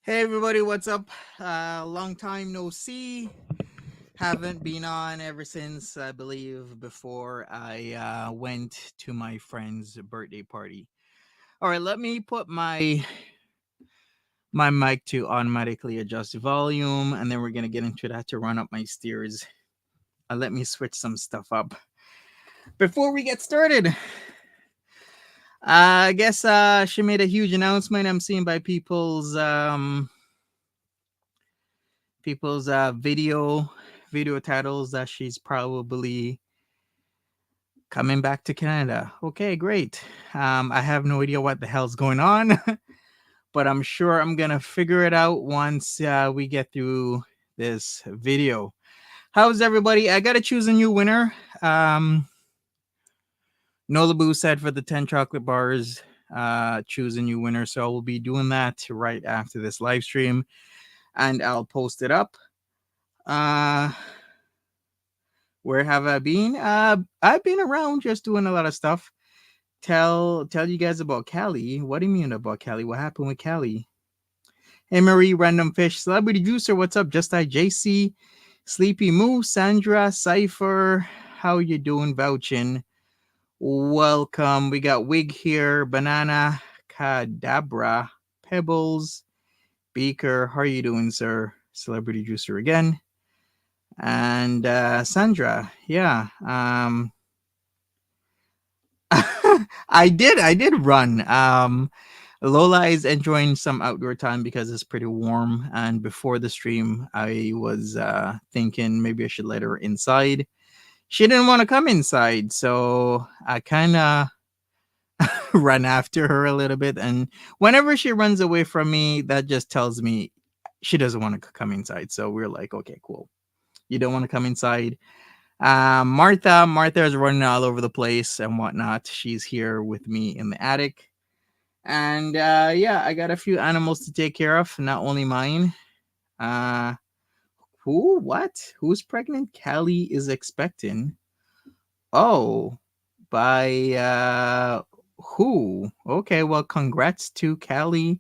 Hey everybody, what's up? Long time no see. Haven't been on ever since I believe before I went to my friend's birthday party. All right, let me put my mic to automatically adjust the volume, and then we're gonna get into that to run up my steers. Let me switch some stuff up before we get started. I guess she made a huge announcement. I'm seeing by people's video titles that she's probably coming back to Canada. Okay, great. I have no idea what the hell's going on, but I'm sure I'm gonna figure it out once we get through this video. How's everybody? I gotta choose a new winner. Nolabu said for the 10 chocolate bars, choose a new winner. So I will be doing that right after this live stream, and I'll post it up. Where have I been? I've been around just doing a lot of stuff. Tell you guys about Callie. What do you mean about Callie? What happened with Callie? Hey Marie, Random Fish, Celebrity Juicer, what's up? Just like JC, Sleepy Moo, Sandra, Cypher, how you doing? Vouching. Welcome. We got Wig here, Banana, Cadabra, Pebbles, Beaker. How are you doing, sir? Celebrity Juicer again. And Sandra, yeah. I did run. Lola is enjoying some outdoor time because it's pretty warm. And before the stream, I was thinking maybe I should let her inside. she didn't want to come inside, so I kind of run after her a little bit. And whenever she runs away from me, that just tells me she doesn't want to come inside. So we're like, okay, cool. You don't want to come inside. Martha is running all over the place and whatnot. She's here with me in the attic. And yeah, I got a few animals to take care of, not only mine. Uh, who? What? Who's pregnant? Callie is expecting. Oh, by who? Okay, well, congrats to Callie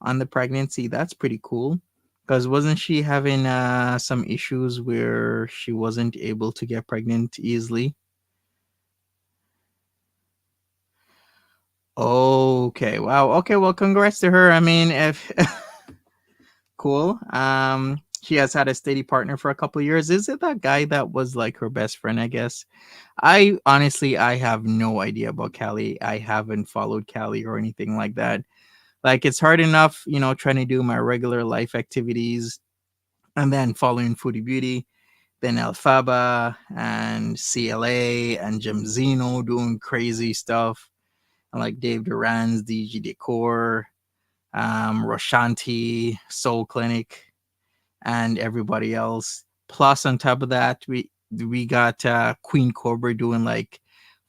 on the pregnancy. That's pretty cool. Because wasn't she having some issues where she wasn't able to get pregnant easily? Okay, wow. Okay, well, congrats to her. I mean, if cool. She has had a steady partner for a couple of years. Is it that guy that was like her best friend? I guess. I honestly, I have no idea about Callie. I haven't followed Callie or anything like that. Like, it's hard enough, trying to do my regular life activities and then following Foodie Beauty, then Alfaba and CLA and Gemzino doing crazy stuff. And like Dave Duran's DG Decor, Roshanti, Soul Clinic, and everybody else. Plus, on top of that, we got Queen Cobra doing like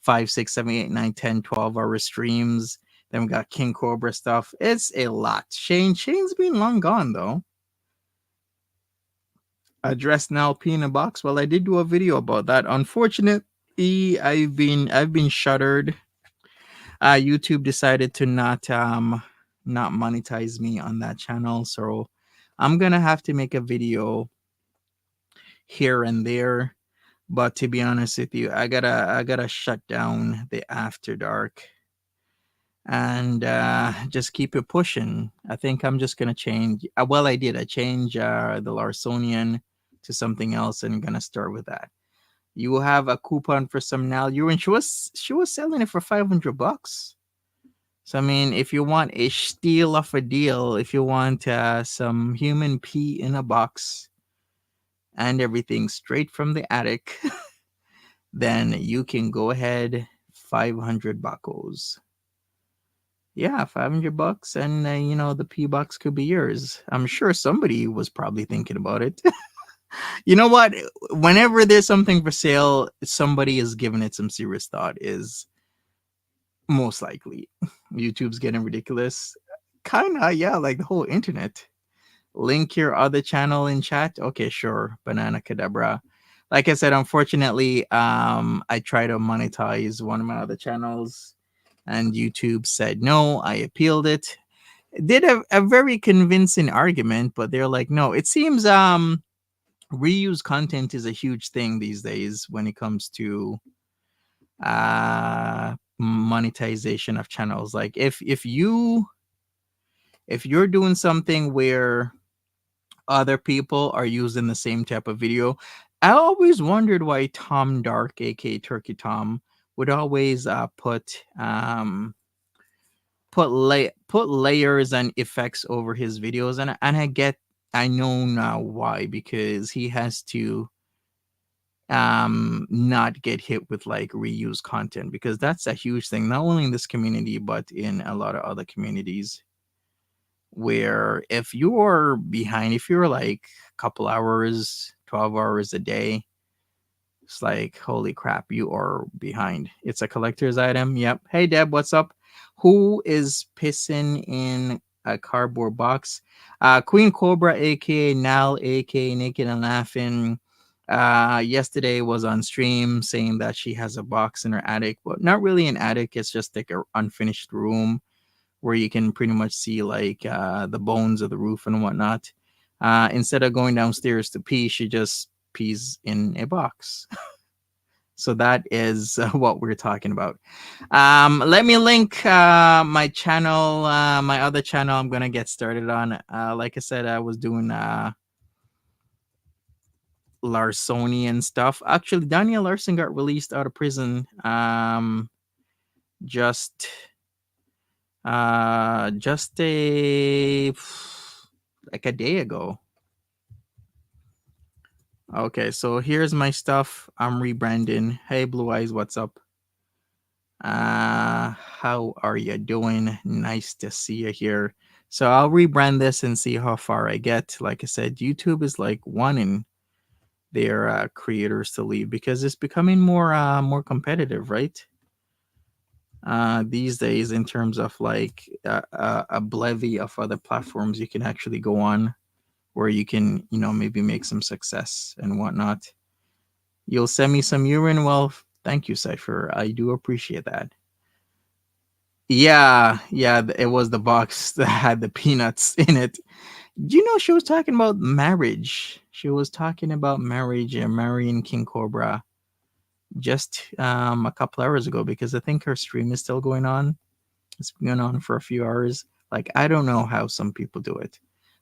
5, 6, 7, 8, 9, 10, 12 hour streams. Then we got King Cobra stuff. It's a lot. Shane's been long gone though. Address now P in a box. Well, I did do a video about that. Unfortunately, I've been shuttered. YouTube decided to not monetize me on that channel, so I'm gonna have to make a video here and there. But to be honest with you, I gotta shut down the After Dark and just keep it pushing. I think I'm just gonna change. Well, I did. I changed the Larsonian to something else, and gonna start with that. You will have a coupon for some now. She was selling it for $500. So I mean, if you want a steal of a deal, if you want some human pee in a box and everything straight from the attic, then you can go ahead. 500 buckles. Yeah, $500, and the pee box could be yours. I'm sure somebody was probably thinking about it. You know what? Whenever there's something for sale, somebody is giving it some serious thought. Is most likely. YouTube's getting ridiculous. Kinda, yeah, like the whole internet. Link your other channel in chat. Okay, sure. Banana Cadabra. Like I said, unfortunately, I tried to monetize one of my other channels and YouTube said no. I appealed it. Did a very convincing argument, but they're like, no, it seems reuse content is a huge thing these days when it comes to monetization of channels. Like if you're doing something where other people are using the same type of video, I always wondered why Tom Dark, aka Turkey Tom, would always put layers and effects over his videos, and I know now why, because he has to not get hit with like reuse content, because that's a huge thing, not only in this community but in a lot of other communities, where if you're behind, if you're like a couple hours, 12 hours a day, it's like, holy crap, you are behind. It's a collector's item. Yep. Hey, Deb, what's up? Who is pissing in a cardboard box? Queen Cobra, aka Nal, aka Naked and Laughing. Yesterday was on stream saying that she has a box in her attic, but not really an attic. It's just like an unfinished room where you can pretty much see like the bones of the roof and whatnot. Instead of going downstairs to pee, she just pees in a box. So that is what we're talking about. Let me link my channel, my other channel I'm going to get started on. Like I said, I was doing Larsonian stuff. Actually, Daniel Larson got released out of prison just a like a day ago. Okay, so here's my stuff. I'm rebranding. Hey, Blue Eyes, what's up? How are you doing? Nice to see you here. So I'll rebrand this and see how far I get. Like I said, YouTube is like wanting their creators to leave because it's becoming more competitive, right? These days, in terms of like a bevy of other platforms you can actually go on where you can, maybe make some success and whatnot. You'll send me some urine. Well, thank you, Cypher. I do appreciate that. Yeah, yeah, it was the box that had the peanuts in it. Do you know she was talking about marriage? She was talking about marriage and marrying King Cobra just a couple hours ago because I think her stream is still going on. It's been going on for a few hours. Like, I don't know how some people do it.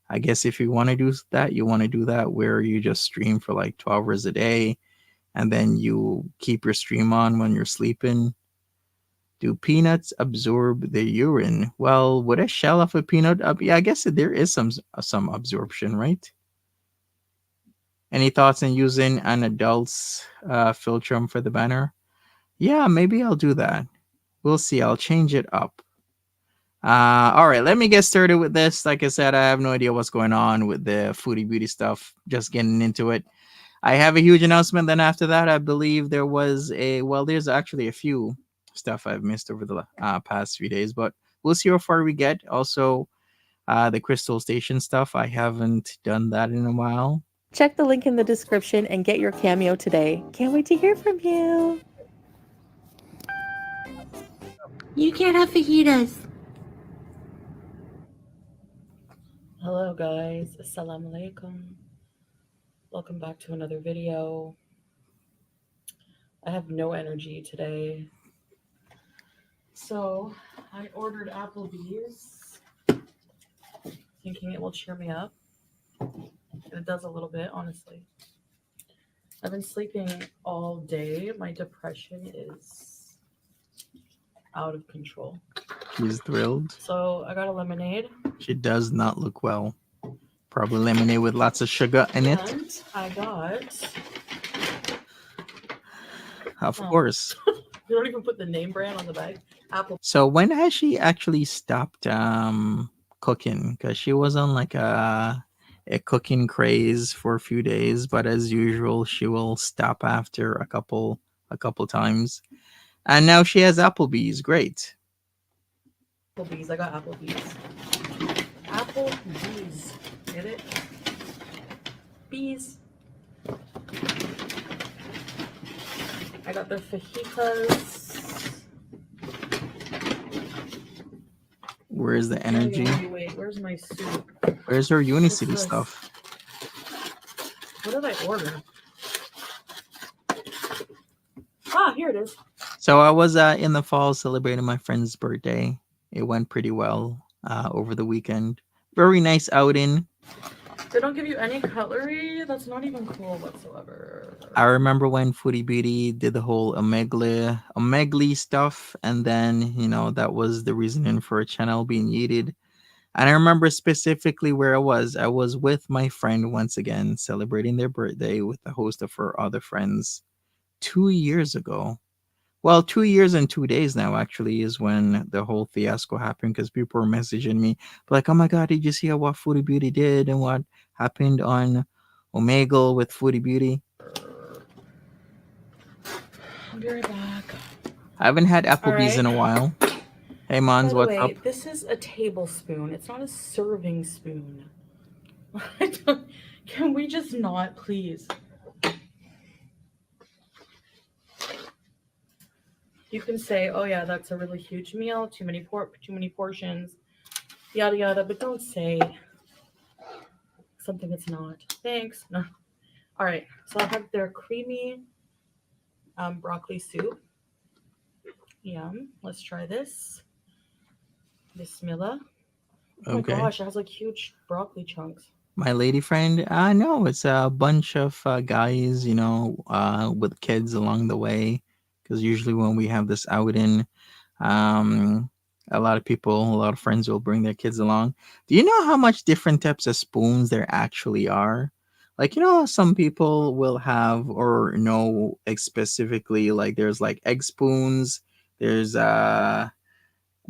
I guess if you want to do that, you want to do that where you just stream for like 12 hours a day and then you keep your stream on when you're sleeping. Do peanuts absorb the urine? Well, would a shell of a peanut? Yeah, I guess there is some absorption, right? Any thoughts on using an adult's filtrum for the banner? Yeah, maybe I'll do that. We'll see. I'll change it up. All right, let me get started with this. Like I said, I have no idea what's going on with the Foodie Beauty stuff. Just getting into it. I have a huge announcement. Then after that, I believe there was there's actually a few stuff I've missed over the past few days, but we'll see how far we get. Also, the Crystal Station stuff. I haven't done that in a while. Check the link in the description and get your cameo today. Can't wait to hear from you. You can't have fajitas. Hello guys, assalamu alaikum. Welcome back to another video. I have no energy today. So I ordered Applebees thinking it will cheer me up. And it does a little bit, honestly. I've been sleeping all day. My depression is out of control. She's thrilled. So I got a lemonade. She does not look well. Probably lemonade with lots of sugar in it. And I got... Of course. You don't even put the name brand on the bag. Apple. So when has she actually stopped cooking? Because she was on like a cooking craze for a few days, but as usual, she will stop after a couple times. And now she has Applebee's. Great. Applebees. I got Applebees. Applebees. Get it? Bees. I got the fajitas. Where's the energy? Wait, where's my soup? Where's her Unicity stuff? What did I order? Ah, here it is. So I was in the fall celebrating my friend's birthday. It went pretty well over the weekend. Very nice outing. They don't give you any cutlery? That's not even cool whatsoever. I remember when Foodie Beauty did the whole Omegle stuff, and then, that was the reasoning for a channel being needed. And I remember specifically where I was. I was with my friend once again, celebrating their birthday with a host of her other friends 2 years ago. Well, 2 years and 2 days now, actually, is when the whole fiasco happened because people were messaging me like, oh my God, did you see what Foodie Beauty did and what happened on Omegle with Foodie Beauty? I'll be right back. I haven't had Applebee's in a while. Hey, Mons, what's up? This is a tablespoon. It's not a serving spoon. Can we just not, please? You can say, oh yeah, that's a really huge meal, too many portions, yada yada, but don't say something that's not. Thanks. No. All right, so I have their creamy broccoli soup. Yum. Let's try this. Bismillah. Oh Okay. my gosh, it has like huge broccoli chunks. My lady friend, no, it's a bunch of guys, with kids along the way. Because usually when we have this outing, a lot of friends will bring their kids along. Do you know how much different types of spoons there actually are? Like, some people will have or know specifically, like there's like egg spoons, there's a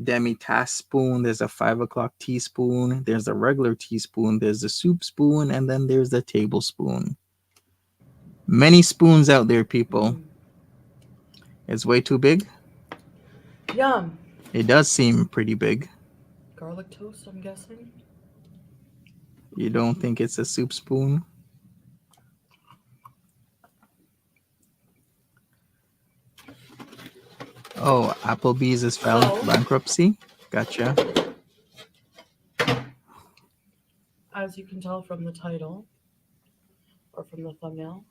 demi-tasse spoon, there's a 5 o'clock teaspoon, there's a regular teaspoon, there's a soup spoon, and then there's the tablespoon. Many spoons out there, people. Mm. It's way too big. Yum. It does seem pretty big. Garlic toast, I'm guessing. You don't think it's a soup spoon? Oh, Applebee's is filed So, bankruptcy. Gotcha. as you can tell from the title or from the thumbnail,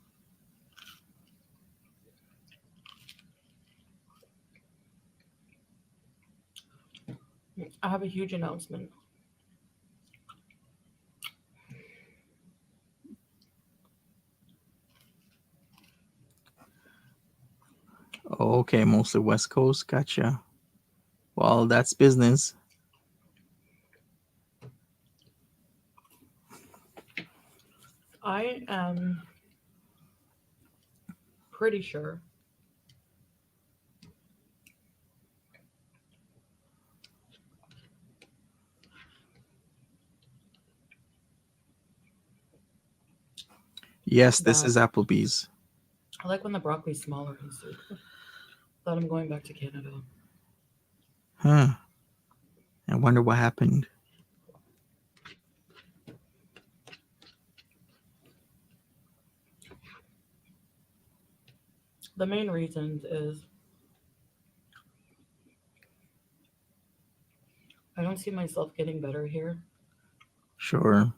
I have a huge announcement. Oh, okay, mostly West Coast. Gotcha. Well, that's business. I am pretty sure Yes, this that is Applebee's. I like when the broccoli's smaller in soup. Thought I'm going back to Canada. Huh. I wonder what happened. The main reason is I don't see myself getting better here. Sure.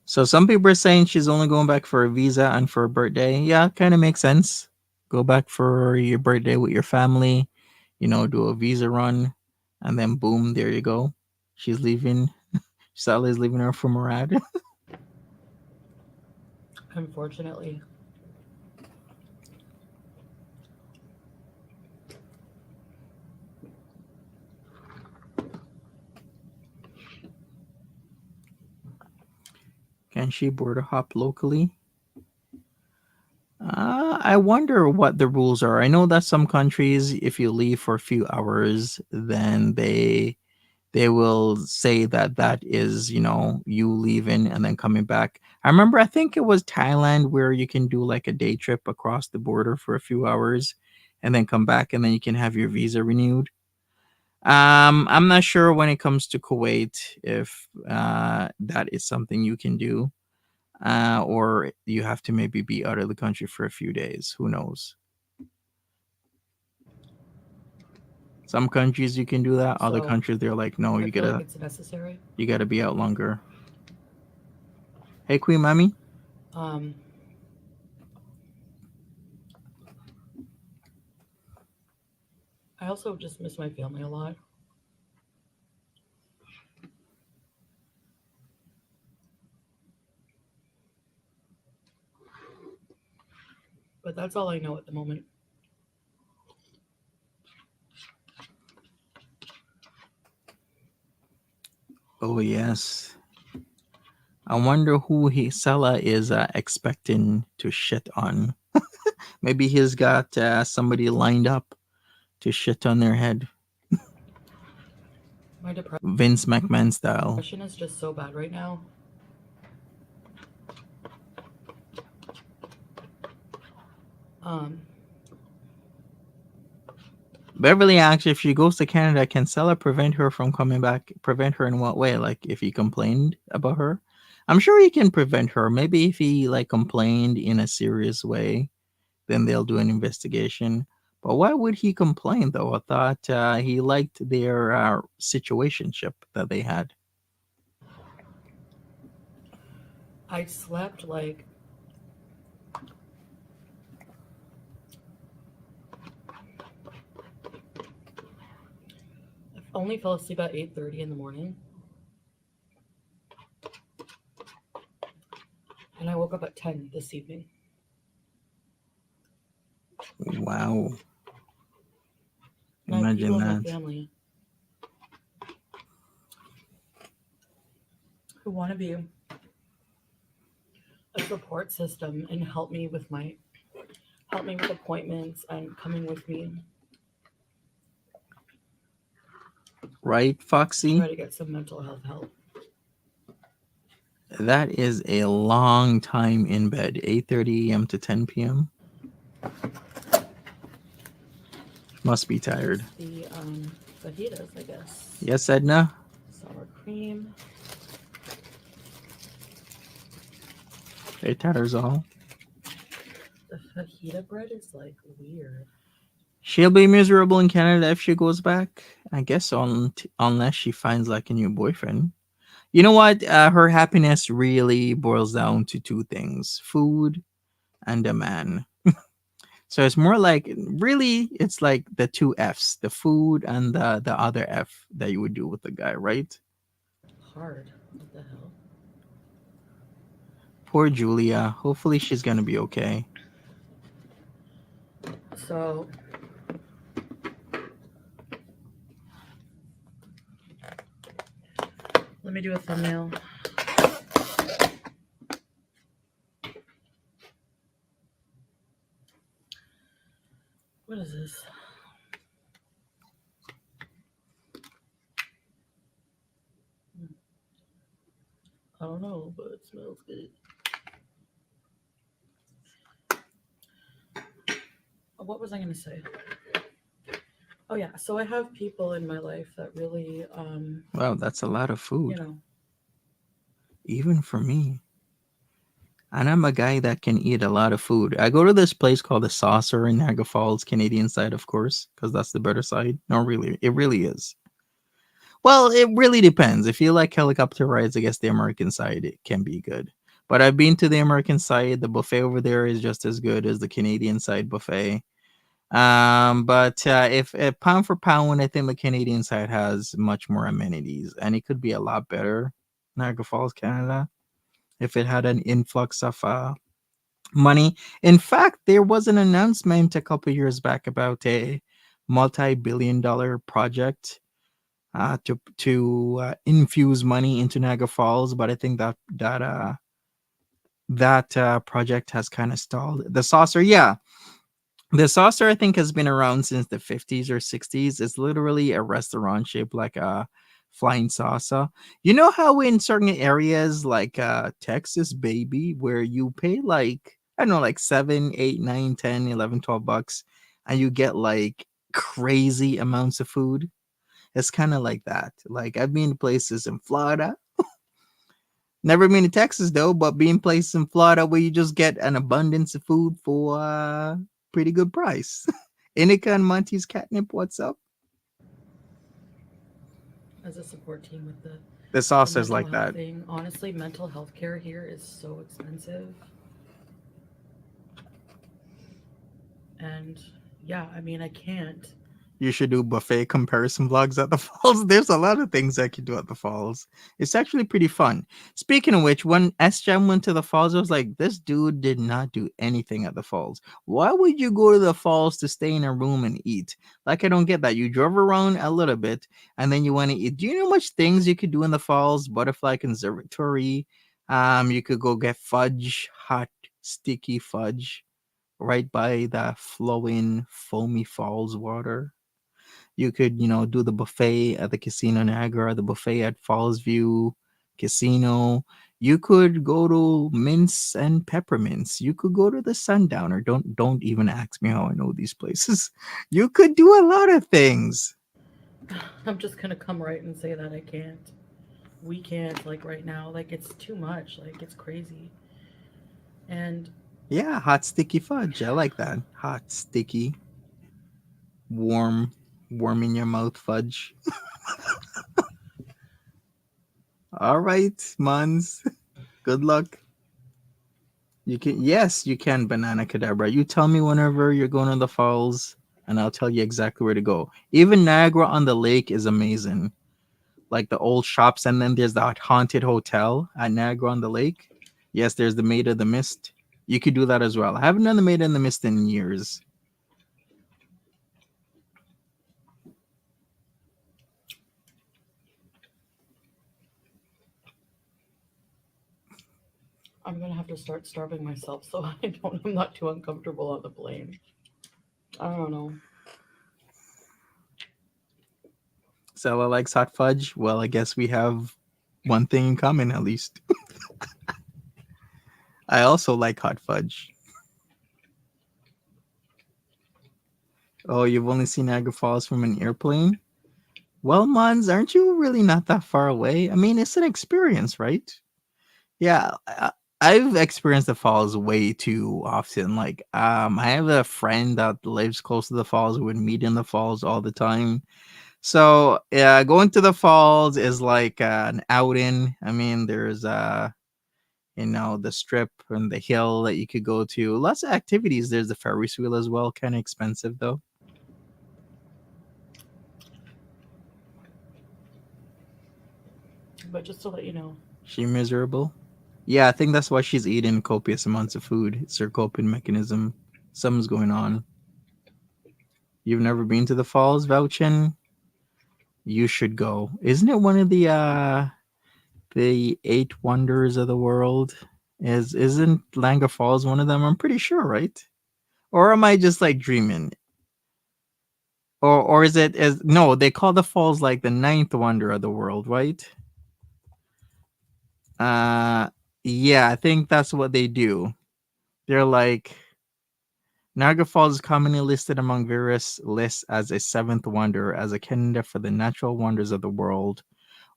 So some people are saying she's only going back for a visa and for a birthday. Yeah, kind of makes sense. Go back for your birthday with your family, do a visa run, and then boom, there you go. She's leaving. Sally's leaving her for Murad. Unfortunately, Can she border hop locally? I wonder what the rules are. I know that some countries, if you leave for a few hours, then they will say that that is, you leaving and then coming back. I remember, I think it was Thailand where you can do like a day trip across the border for a few hours and then come back and then you can have your visa renewed. I'm not sure when it comes to Kuwait if that is something you can do, or you have to maybe be out of the country for a few days. Who knows? Some countries you can do that. Other so countries they're like, no, I you feel like gotta it's necessary. you gotta be out longer. Hey, Queen Mommy. Um, I also just miss my family a lot. But that's all I know at the moment. Oh yes. I wonder who Sella is expecting to shit on. Maybe he's got somebody lined up to shit on their head, My Vince McMahon style. depression is just so bad right now. Um, Beverly asks if she goes to Canada, can Sella prevent her from coming back? Prevent her in what way? Like if he complained about her? I'm sure he can prevent her. Maybe if he like complained in a serious way, then they'll do an investigation. But why would he complain though? I thought he liked their situationship that they had. I slept like I only fell asleep at 8:30 in the morning, and I woke up at 10 this evening. Wow. And I have people Imagine in my that. family who want to be a support system and help me with appointments and coming with me Right, to try Foxy? to get some mental health help. That is a long time in bed, 8:30 a.m. to 10 p.m. Must be Here's tired. the fajitas, I guess. Yes, Edna? Sour cream. It tires all. The fajita bread is like weird. She'll be miserable in Canada if she goes back. I guess unless she finds like a new boyfriend. You know what? Her happiness really boils down to two things: food and a man. So it's more like really, it's like the two F's: the food and the other F that you would do with the guy, right? Hard. What the hell? Poor Julia. Hopefully she's gonna be okay. So let me do a thumbnail. What is this? I don't know, but it smells good. What was I going to say? Oh, yeah. So I have people in my life that really, Wow, that's a lot of you food, know, even for me. And I'm a guy that can eat a lot of food. I go to this place called the Saucer in Niagara Falls, Canadian side, of course, because that's the better side. No, really, it really is. Well, it really depends. If you like helicopter rides, I guess the American side it can be good. But I've been to the American side. The buffet over there is just as good as the Canadian side buffet. But if pound for pound, I think the Canadian side has much more amenities, and it could be a lot better. Niagara Falls, Canada, if it had an influx of money. In fact, there was an announcement a couple years back about a multi-billion-dollar project to infuse money into Niagara Falls, but I think that project has kind of stalled. The saucer, yeah, the saucer I think has been around since the 50s or 60s. It's literally a restaurant shaped like a flying saucer. You know how in certain areas like Texas, baby, where you pay like I don't know, like 7, 8, 9, 10, 11, 12 bucks, and you get like crazy amounts of food. It's kind of like that. Like I've been to places in Florida. Never been to Texas though, but being places in Florida where you just get an abundance of food for a pretty good price. Inika and Monty's catnip, what's up? as a support team with The the sauce is mental like health that. thing. Honestly, mental health care here is so expensive. And yeah, I mean, I can't. You should do buffet comparison vlogs at the falls. There's a lot of things I could do at the falls. It's actually pretty fun. Speaking of which, when S-Jam went to the falls, I was like, this dude did not do anything at the falls. Why would you go to the falls to stay in a room and eat? Like, I don't get that. You drove around a little bit and then you want to eat. Do you know much things you could do in the falls? Butterfly Conservatory. You could go get fudge, hot, sticky fudge right by the flowing, foamy falls water. You could, do the buffet at the Casino Niagara, the buffet at Falls View Casino. You could go to Mints and Peppermints. You could go to the Sundowner. Don't even ask me how I know these places. You could do a lot of things. I'm just going to come right and say that I can't. We can't, like right now. Like it's too much. Like it's crazy. And Yeah, hot sticky fudge. I like that. Hot, sticky, warm, warm in your mouth fudge. All right, Mons. Good luck. You can yes, you can banana cadabra. You tell me whenever you're going to the falls and I'll tell you exactly where to go. Even Niagara on the Lake is amazing. Like the old shops and then there's that haunted hotel at Niagara on the Lake. Yes, there's the Maid of the Mist. You could do that as well. I haven't done the Maid of the Mist in years. I'm gonna have to start starving myself so I'm not too uncomfortable on the plane. I don't know. Stella likes hot fudge. Well, I guess we have one thing in common at least. I also like hot fudge. Oh, you've only seen Niagara Falls from an airplane? Well, Mons, aren't you really not that far away? I mean, it's an experience, right? Yeah, I've experienced the falls way too often. Like, I have a friend that lives close to the falls. We would meet in the falls all the time. So, yeah, going to the falls is like an outing. I mean, there's the strip and the hill that you could go to. Lots of activities. There's the Ferris wheel as well. Kind of expensive though. But just to let you know, She miserable. Yeah, I think that's why she's eating copious amounts of food. It's her coping mechanism. Something's going on. You've never been to the falls, Vouchen? You should go. Isn't it one of the eight wonders of the world? Isn't Langa Falls one of them? I'm pretty sure, right? Or am I just like dreaming? Or is it as no? They call the falls like the ninth wonder of the world, right? Uh, yeah, I think that's what they do. They're like Niagara Falls is commonly listed among various lists as a seventh wonder, as a candidate for the natural wonders of the world,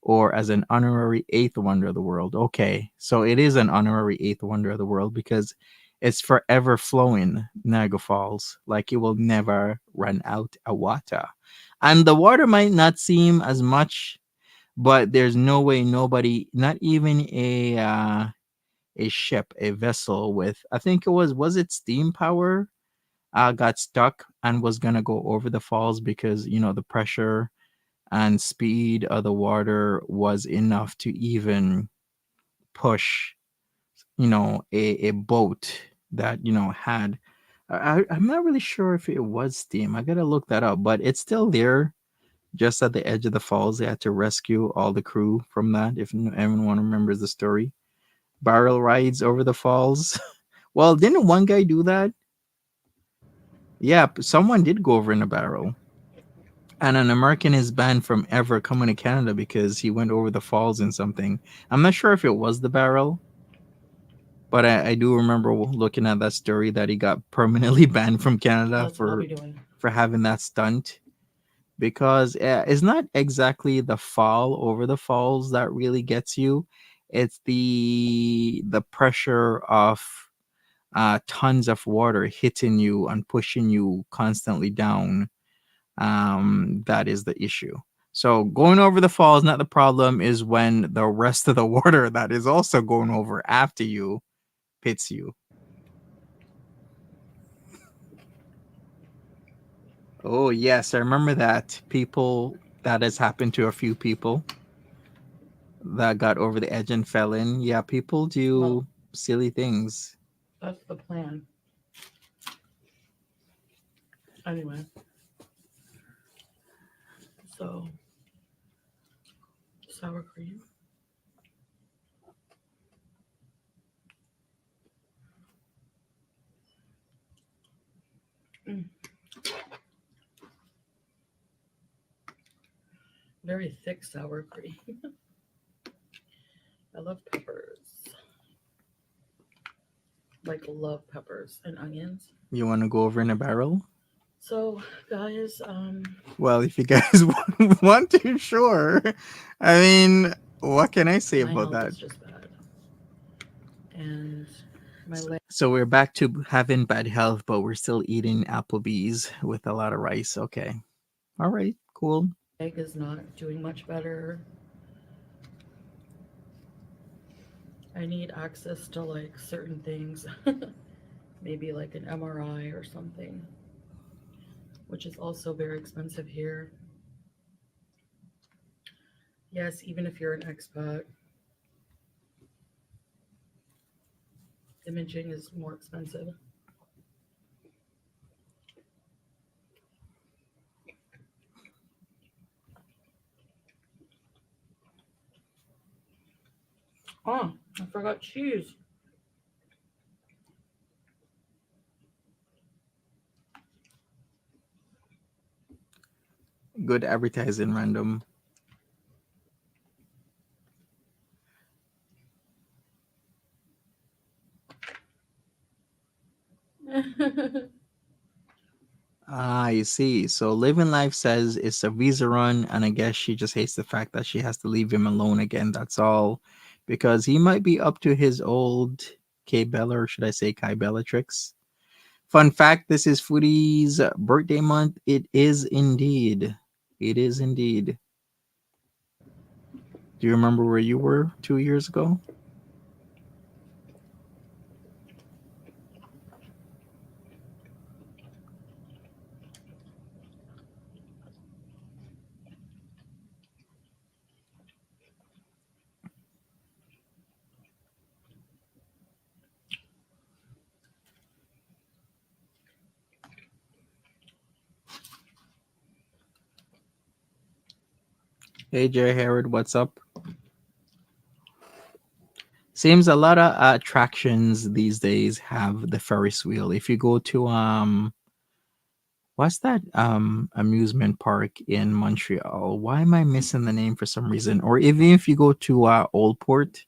or as an honorary eighth wonder of the world. Okay, so it is an honorary eighth wonder of the world because it's forever flowing, Niagara Falls. Like it will never run out of water. And the water might not seem as much, but there's no way nobody, not even a ship, a vessel with, I think it was it steam power, got stuck and was gonna go over the falls because the pressure and speed of the water was enough to even push a boat that had I'm not really sure if it was steam. I gotta look that up, but it's still there just at the edge of the falls. They had to rescue all the crew from that, if everyone remembers the story. Barrel rides over the falls. Well, didn't one guy do that? Yeah, someone did go over in a barrel. And an American is banned from ever coming to Canada because he went over the falls in something. I'm not sure if it was the barrel, but I do remember looking at that story that he got permanently banned from Canada that's what I'll be doing. for having that stunt because it's not exactly the fall over the falls that really gets you. It's the pressure of tons of water hitting you and pushing you constantly down, that is the issue. So going over the falls, not the problem, is when the rest of the water that is also going over after you hits you. Oh yes, I remember that. That has happened to a few people that got over the edge and fell in. Yeah, people Well, do silly things. that's the plan. Anyway, so sour cream. Mm, very thick sour cream. I love peppers. Like love peppers and onions. You want to go over in a barrel? So, guys, Well, if you guys want to, sure. I mean, what can I say my about health that? is just bad, and my So we're back to having bad health, but we're still eating Applebees with a lot of rice. Okay. All right. Cool. leg is not doing much better. I need access to like certain things, maybe like an MRI or something, which is also very expensive here. Yes, even if you're an expat, imaging is more expensive. Oh, I forgot cheese. good advertising random. Ah, you see. So Living Life says it's a visa run, and I guess she just hates the fact that she has to leave him alone again. That's all. Because he might be up to his old K Bella, or should I say Kai Bella tricks. Fun fact, this is Foodie's birthday month. It is indeed. It is indeed. Do you remember where you were 2 years ago? Hey, Jerry Herod, what's up? Seems a lot of attractions these days have the Ferris wheel. If you go to what's that amusement park in Montreal? Why am I missing the name for some reason? Or even if you go to Old Port,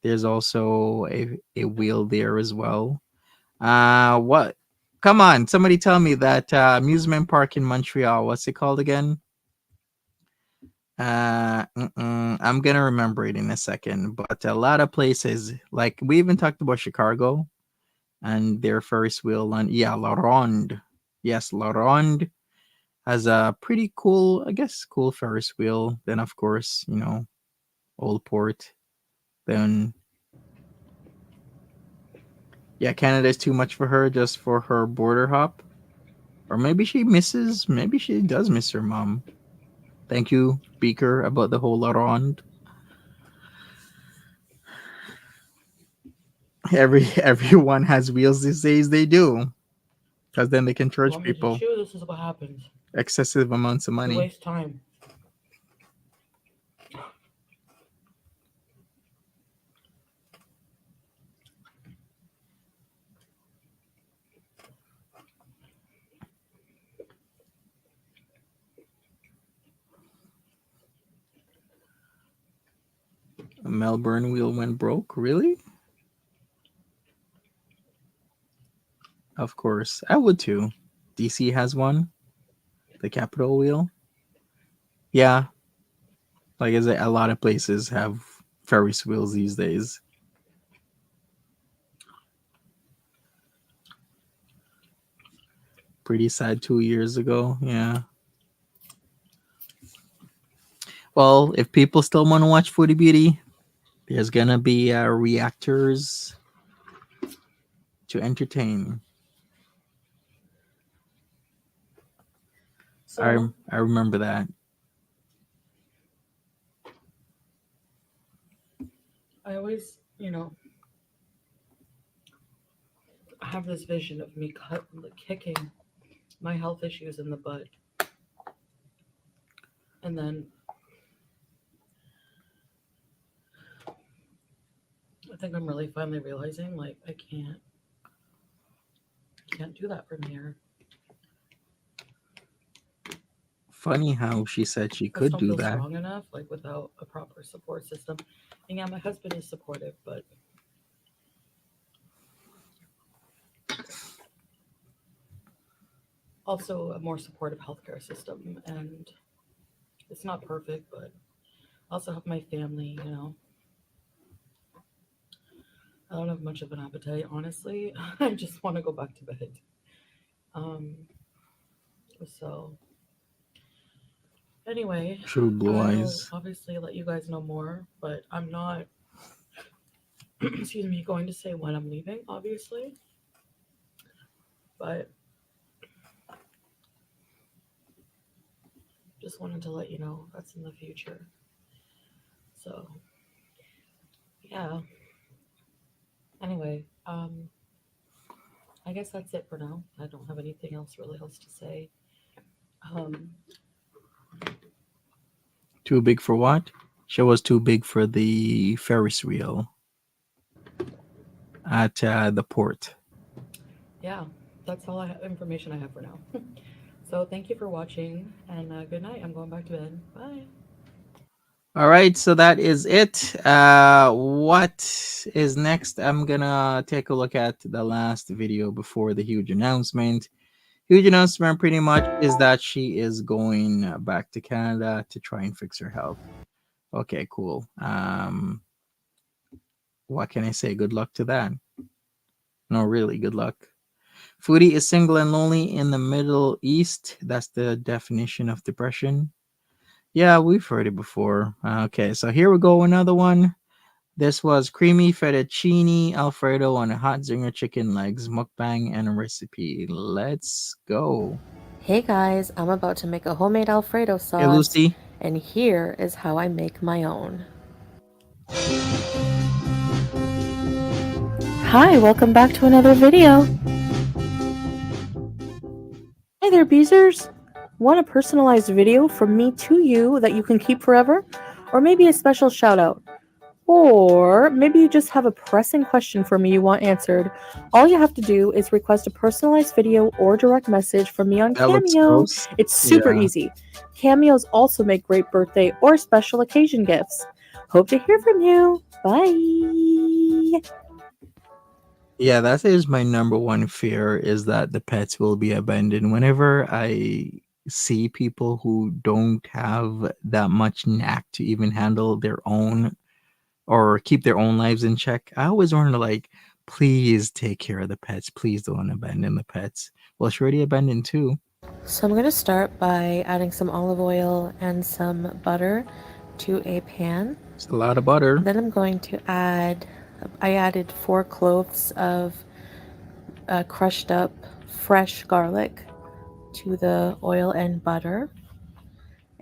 there's also a wheel there as well. What? Come on, somebody tell me that amusement park in Montreal. What's it called again? I'm gonna remember it in a second. But a lot of places, like we even talked about Chicago and their Ferris wheel, and yeah, La Ronde. Yes, La Ronde has a pretty cool, I guess, cool Ferris wheel. Then of course, Old Port. Then yeah, Canada's too much for her just for her border hop. Or maybe she does miss her mom. Thank you, Beaker, about the whole La Ronde. Everyone has wheels these days. They do, because then they can You charge want me to people chew? This is what happens. excessive amounts of You money. waste time. A Melbourne wheel went broke. Really? Of course, I would too. DC has one, the Capital wheel. Yeah, like I said, a lot of places have Ferris wheels these days. Pretty sad 2 years ago. Yeah. Well, if people still want to watch Foodie Beauty, there's gonna be reactors to entertain. I So I remember that. I always, have this vision of me kicking my health issues in the butt, and then I think I'm really finally realizing like I can't do that from here. Funny how she said she I just could don't do feel that. strong enough, like without a proper support system. And yeah, my husband is supportive, but also a more supportive healthcare system. And it's not perfect, but I also have my family. I don't have much of an appetite, honestly. I just want to go back to bed. Um, so anyway, True blue I'll eyes. obviously let you guys know more, but I'm not, excuse me, going to say when I'm leaving, obviously. But just wanted to let you know that's in the future. So yeah. Anyway, I guess that's it for now. I don't have anything else really else to say. Um, Too big for what? She was too big for the Ferris wheel at the port. yeah, that's all information I have for now. So thank you for watching, and good night. I'm going back to bed. Bye. All right, so that is it. What is next? I'm gonna take a look at the last video before the huge announcement. Huge announcement pretty much is that she is going back to Canada to try and fix her health. Okay, cool. What can I say? Good luck to that. No, really, good luck. Foodie is single and lonely in the Middle East. That's the definition of depression. Yeah, we've heard it before. Okay, so here we go. Another one. This was creamy fettuccine Alfredo on a hot zinger chicken legs mukbang and a recipe. Let's go. Hey guys, I'm about to make a homemade Alfredo Hey, sauce, Lucy. and here is how I make my own. Hi, welcome back to another video. Hey there, Beezers. Want a personalized video from me to you that you can keep forever? Or maybe a special shout out? Or maybe you just have a pressing question for me you want answered. All you have to do is request a personalized video or direct message from me on That looks Cameo. gross. It's super Yeah. easy. Cameos also make great birthday or special occasion gifts. Hope to hear from you. Bye. Yeah, that is my number one fear is that the pets will be abandoned. Whenever I see people who don't have that much knack to even handle their own or keep their own lives in check, I always wonder like, please take care of the pets. Please don't abandon the pets. Well, she already abandoned two. So I'm going to start by adding some olive oil and some butter to a pan. It's a lot of butter. Then I'm going to I added 4 cloves of crushed up fresh garlic to the oil and butter.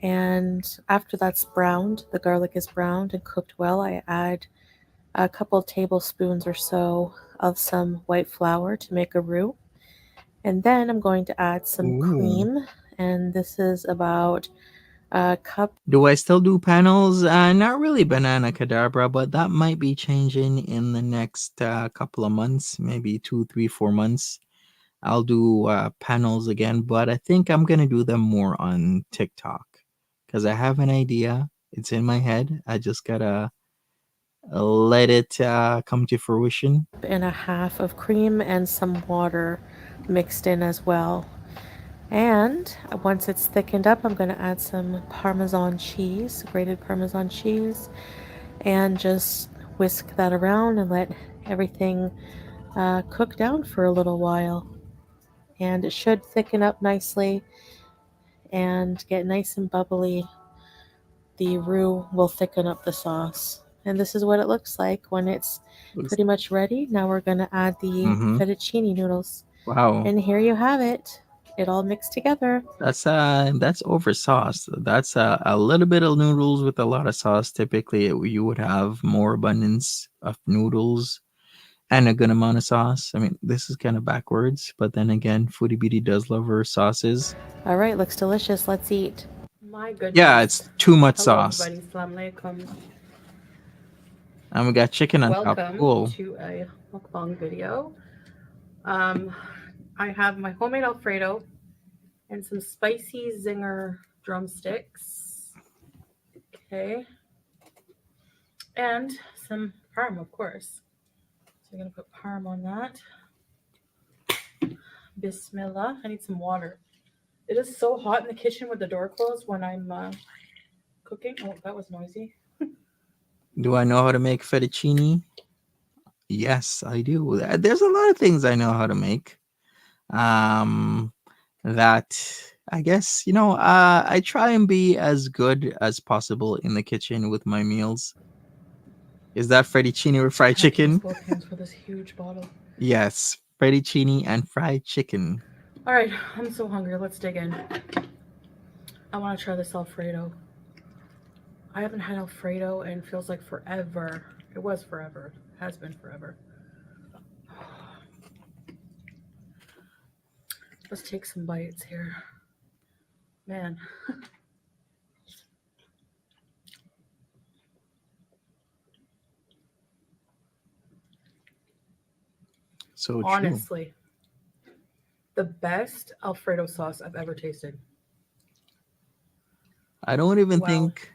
And after that's browned, the garlic is browned and cooked well, I add a couple tablespoons or so of some white flour to make a roux. And then I'm going to add some Ooh. cream, and this is about a cup. Do I still do panels? Not really banana cadabra, but that might be changing in the next couple of months, maybe 2, 3, 4 months. I'll do panels again, but I think I'm gonna do them more on TikTok because I have an idea. It's in my head. I just gotta let it come to fruition. And a half of cream and some water mixed in as well. And once it's thickened up, I'm going to add some Parmesan cheese, grated Parmesan cheese, and just whisk that around and let everything cook down for a little while. And it should thicken up nicely and get nice and bubbly. The roux will thicken up the sauce. And this is what it looks like when it's Looks- pretty much ready. Now we're going to add the Mhm. fettuccine noodles. Wow, And here you have it. It all mixed together. that's over sauce. That's a little bit of noodles with a lot of sauce. Typically, you would have more abundance of noodles and a good amount of sauce. I mean, this is kind of backwards, but then again, Foodie Beauty does love her sauces. All right, looks delicious. Let's eat. My Yeah, goodness. it's too much Hello, sauce. everybody. Assalamu alaikum. And we got chicken on top. Welcome Cool. to a mukbang video. I have my homemade Alfredo and some spicy zinger drumsticks. Okay. And some parm, of course. So I'm going to put parm on that. Bismillah. I need some water. It is so hot in the kitchen with the door closed when I'm cooking. Oh, that was noisy. Do I know how to make fettuccine? Yes, I do. There's a lot of things I know how to make. Um, that I guess I try and be as good as possible in the kitchen with my meals. Is that fettuccine or fried I have to use chicken? both hands for this huge bottle. Yes, fettuccine and fried chicken. All right, I'm so hungry. Let's dig in. I want to try this Alfredo. I haven't had Alfredo and feels like forever. It was forever. It has been forever. Let's take some bites here. Man. So true. Honestly, The best Alfredo sauce I've ever tasted. I don't even Wow. think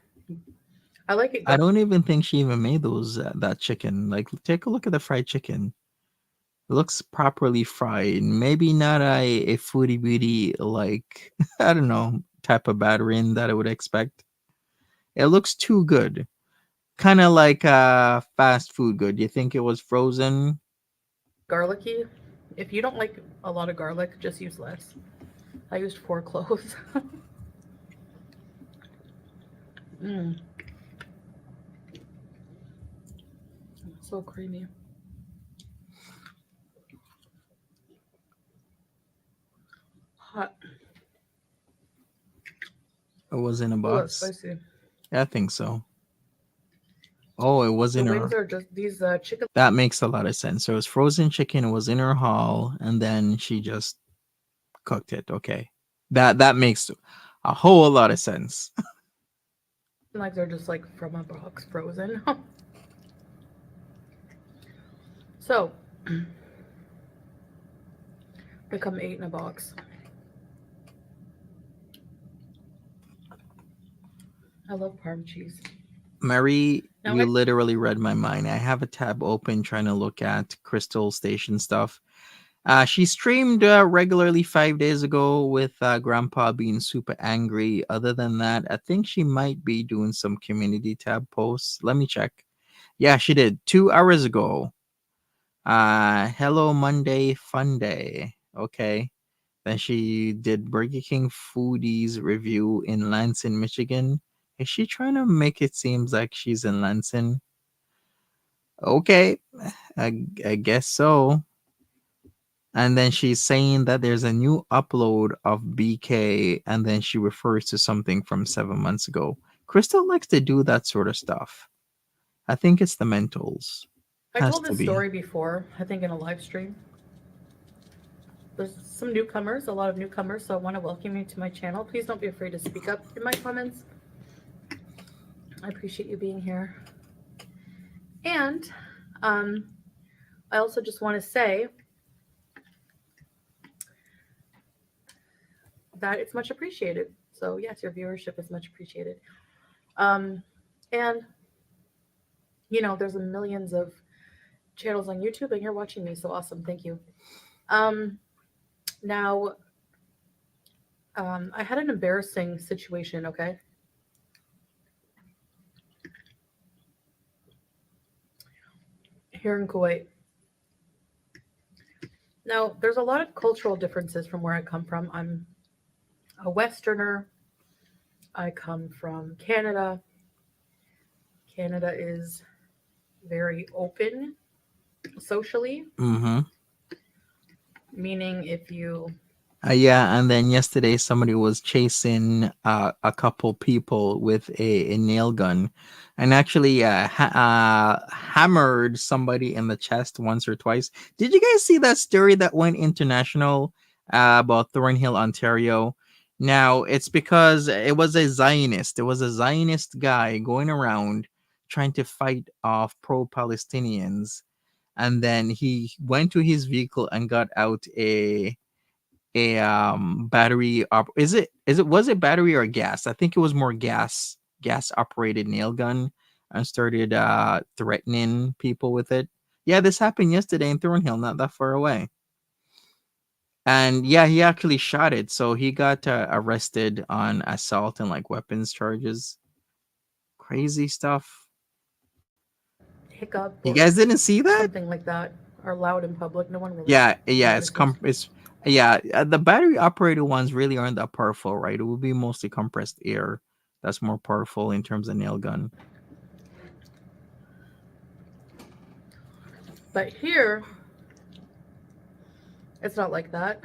I like it. I don't even think she even made those that chicken. Like, take a look at the fried chicken. It looks properly fried. Maybe not a Foodie Beauty like I don't know type of battering that I would expect. It looks too good. Kind of like fast food good. You think it was frozen? Garlicky. If you don't like a lot of garlic, just use less. I used 4 cloves. mm, so creamy. Hot. It was in a Oh, that's box. spicy. Yeah, I think so. Oh, it was The in wings her. are just these chicken. That makes a lot of sense. So it was frozen chicken. It was in her haul, and then she just cooked it. Okay, that makes a whole lot of sense. Legs are just like from a box, frozen. So they come 8 in a box. I love parm cheese. Mary, Now, you literally read my mind. I have a tab open trying to look at Crystal Station stuff. She streamed regularly 5 days ago with Grandpa being super angry. Other than that, I think she might be doing some community tab posts. Let me check. Yeah, she did 2 hours ago. Hello Monday Fun Day. Okay. Then she did Burger King Foodies review in Lansing, Michigan. Is she trying to make it seem like she's in Lansing? Okay, I guess so. And then she's saying that there's a new upload of BK, and then she refers to something from 7 months ago. Crystal likes to do that sort of stuff. I think it's the mentals. I Has told to this be. story before, I think in a live stream. There's some newcomers, a lot of newcomers, so I want to welcome you to my channel. Please don't be afraid to speak up in my comments. I appreciate you being here. And I also just want to say that it's much appreciated. So yes, your viewership is much appreciated. And you know, there's millions of channels on YouTube, and you're watching me, so awesome. Thank you. Now, I had an embarrassing situation. Okay. Here in Kuwait. Now, there's a lot of cultural differences from where I come from. I'm a Westerner. I come from Canada. Canada is very open socially, Mm-hmm. meaning if you Yeah, and then yesterday somebody was chasing a couple people with a nail gun, and actually hammered somebody in the chest once or twice. Did you guys see that story that went international about Thornhill, Ontario? Now it's because it was a Zionist. It was a Zionist guy going around trying to fight off pro-Palestinians, and then he went to his vehicle and got out a battery is it was it battery or gas? I think it was more gas operated nail gun, and started threatening people with it. Yeah, this happened yesterday in Thornhill, not that far away. And yeah, he actually shot it, so he got arrested on assault and like weapons charges. Crazy stuff. hiccup You or guys didn't see that? something like that are loud in public, no one really Yeah, notices. it's yeah, the battery operated ones really aren't that powerful, right? It would be mostly compressed air that's more powerful in terms of nail gun. But here, it's not like that.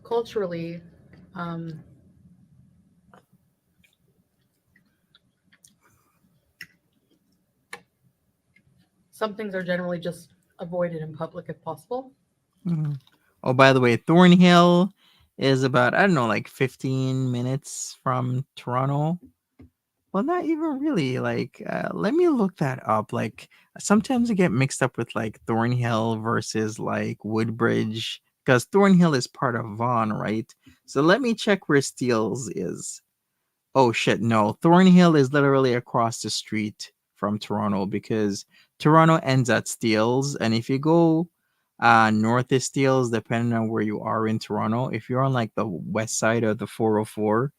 Culturally, um, some things are generally just avoided in public if possible. Mhm. Oh, by the way, Thornhill is about, I don't know, like 15 minutes from Toronto. Well, not even really. Like, let me look that up. Like, sometimes I get mixed up with like Thornhill versus like Woodbridge, because Thornhill is part of Vaughan, right? So let me check where Steeles is. Oh shit, no. Thornhill is literally across the street from Toronto because Toronto ends at Steeles, and if you go north of Steeles, depending on where you are in Toronto, if you're on like the west side of the 404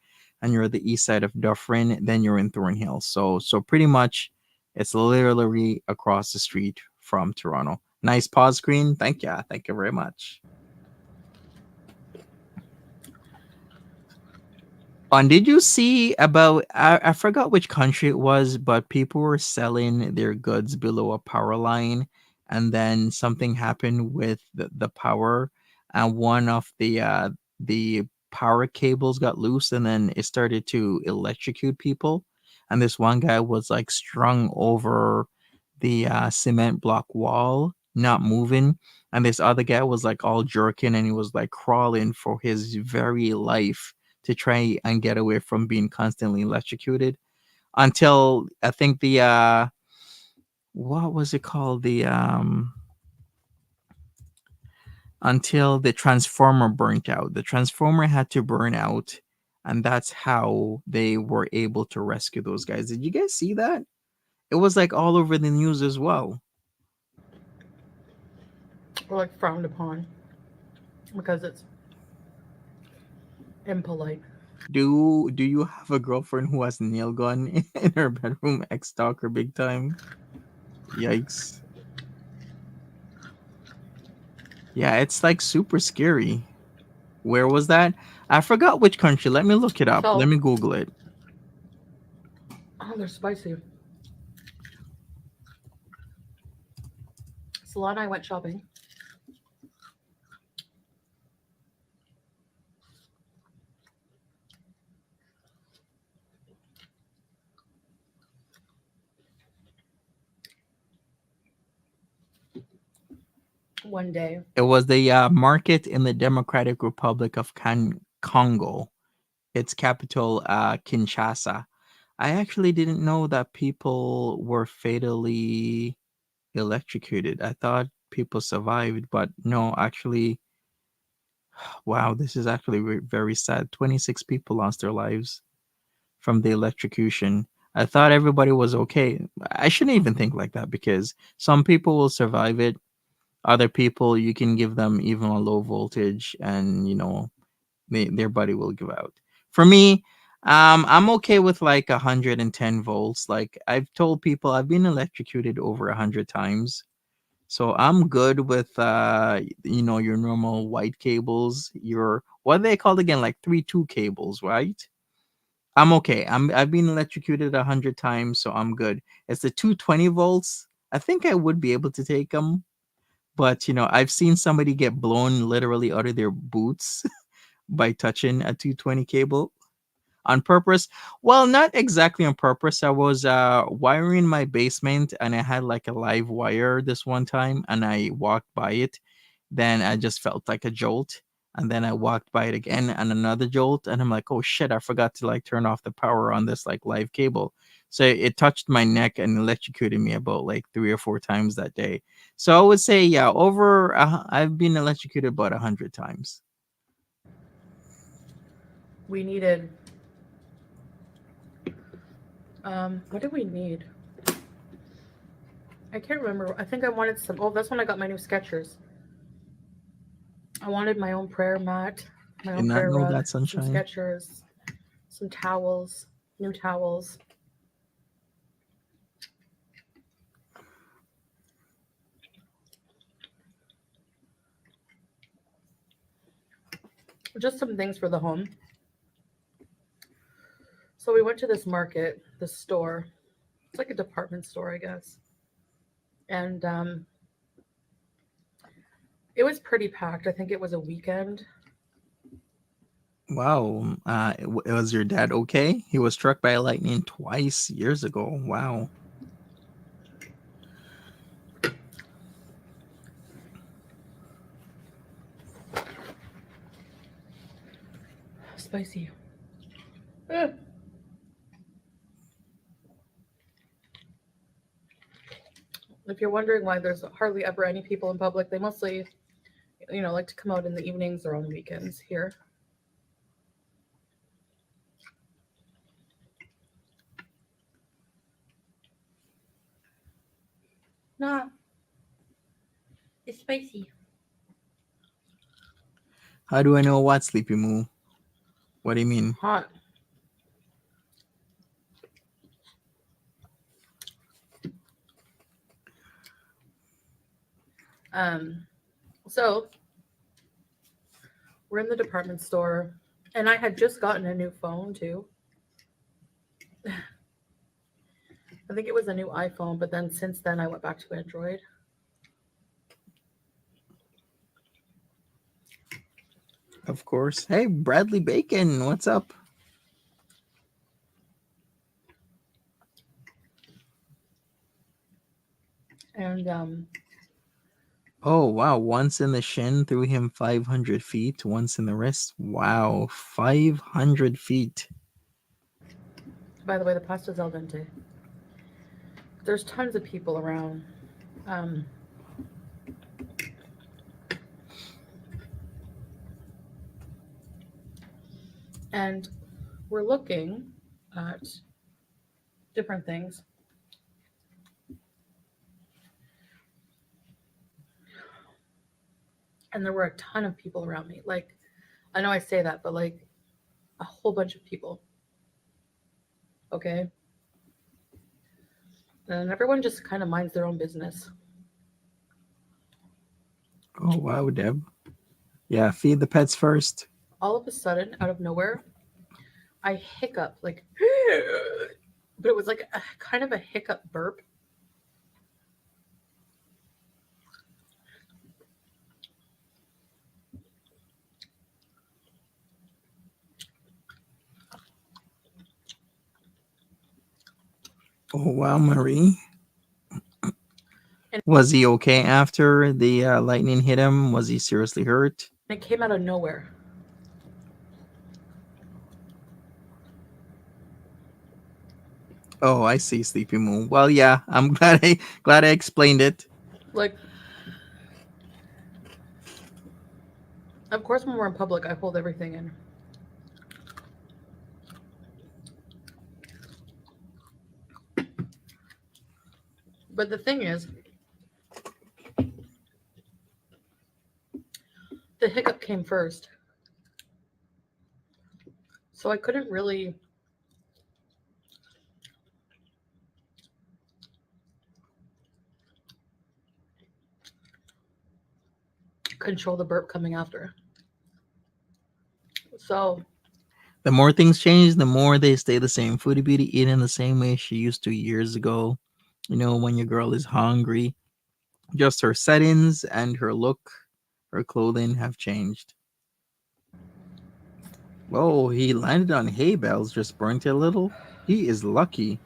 and you're the east side of Dufferin, then you're in Thornhill. So pretty much it's literally across the street from Toronto. Nice pause screen. Thank you. Thank you very much. And did you see about I forgot which country it was, but people were selling their goods below a power line, and then something happened with the power, and one of the power cables got loose, and then it started to electrocute people, and this one guy was like strung over the cement block wall, not moving, and this other guy was like all jerking, and he was like crawling for his very life to try and get away from being constantly electrocuted until I think the what was it called, until the transformer burnt out. The transformer had to burn out, and that's how they were able to rescue those guys. Did you guys see that? It was like all over the news as well. Or like frowned upon because it's impolite. Do you have a girlfriend who has a nail gun in her bedroom? Ex stalker big time. Yikes. Yeah, it's like super scary. Where was that? I forgot which country. Let me look it up. Let So, me Google it. oh, they're spicy. Salah and I went shopping. One day. It was the market in the Democratic Republic of Congo. Its capital, Kinshasa. I actually didn't know that people were fatally electrocuted. I thought people survived, but no, actually, wow, this is actually very sad. 26 people lost their lives from the electrocution. I thought everybody was okay. I shouldn't even think like that because some people will survive it. Other people, you can give them even a low voltage, and their body will give out. For me, I'm okay with like 110 volts. Like I've told people, I've been electrocuted over 100 times, so I'm good with your normal white cables. Your what are they called again? Like 3-2 cables, right? I'm okay. I've been electrocuted 100 times, so I'm good. It's the 220 volts. I think I would be able to take them, but I've seen somebody get blown literally out of their boots by touching a 220 cable on purpose. Well, not exactly on purpose. I was wiring my basement, and I had like a live wire this one time, and I walked by it. Then I just felt like a jolt, and then I walked by it again and another jolt, and I'm like, oh shit, I forgot to like turn off the power on this like live cable. So it touched my neck and electrocuted me about like 3 or 4 times that day. So I would say, yeah, I've been electrocuted about 100 times. We needed. What did we need? I can't remember. I think I wanted some. Oh, that's when I got my new Skechers. I wanted my own prayer mat, my Did own not prayer know rug, that, some sunshine. Skechers, some towels, new towels. Just some things for the home. So we went to this market, this store. It's like a department store, I guess. And it was pretty packed. I think it was a weekend. Wow. Was your dad okay? He was struck by lightning twice years ago. Wow. Spicy. Eh. If you're wondering why there's hardly ever any people in public, they mostly, like to come out in the evenings or on the weekends here. No, it's spicy. How do I know what, Sleepy Moo? What do you mean? Hot. So we're in the department store, and I had just gotten a new phone too. I think it was a new iPhone, but then since then I went back to Android. Of course. Hey, Bradley Bacon, what's up? And Oh, wow. Once in the shin, threw him 500 feet. Once in the wrist. Wow. 500 feet. by the way, the pasta's al dente. There's tons of people around. And we're looking at different things. And there were a ton of people around me. Like, I know I say that, but like a whole bunch of people. Okay. And everyone just kind of minds their own business. Oh, wow, Deb. Yeah, feed the pets first. All of a sudden, out of nowhere, I hiccup, like, but it was like a kind of a hiccup burp. Oh, wow, Marie. And Was he okay after the lightning hit him? Was he seriously hurt? it came out of nowhere. Oh, I see, Sleepy Moon. Well, yeah, I'm glad I explained it. Like, of course, when we're in public, I hold everything in. But the thing is, the hiccup came first. So I couldn't really control the burp coming after. So The more things change, the more they stay the same. Foodie Beauty eating the same way she used to years ago. You know, when your girl is hungry, just her settings and her look, her clothing have changed. Whoa, he landed on hay bales, just burnt it a little. He is lucky.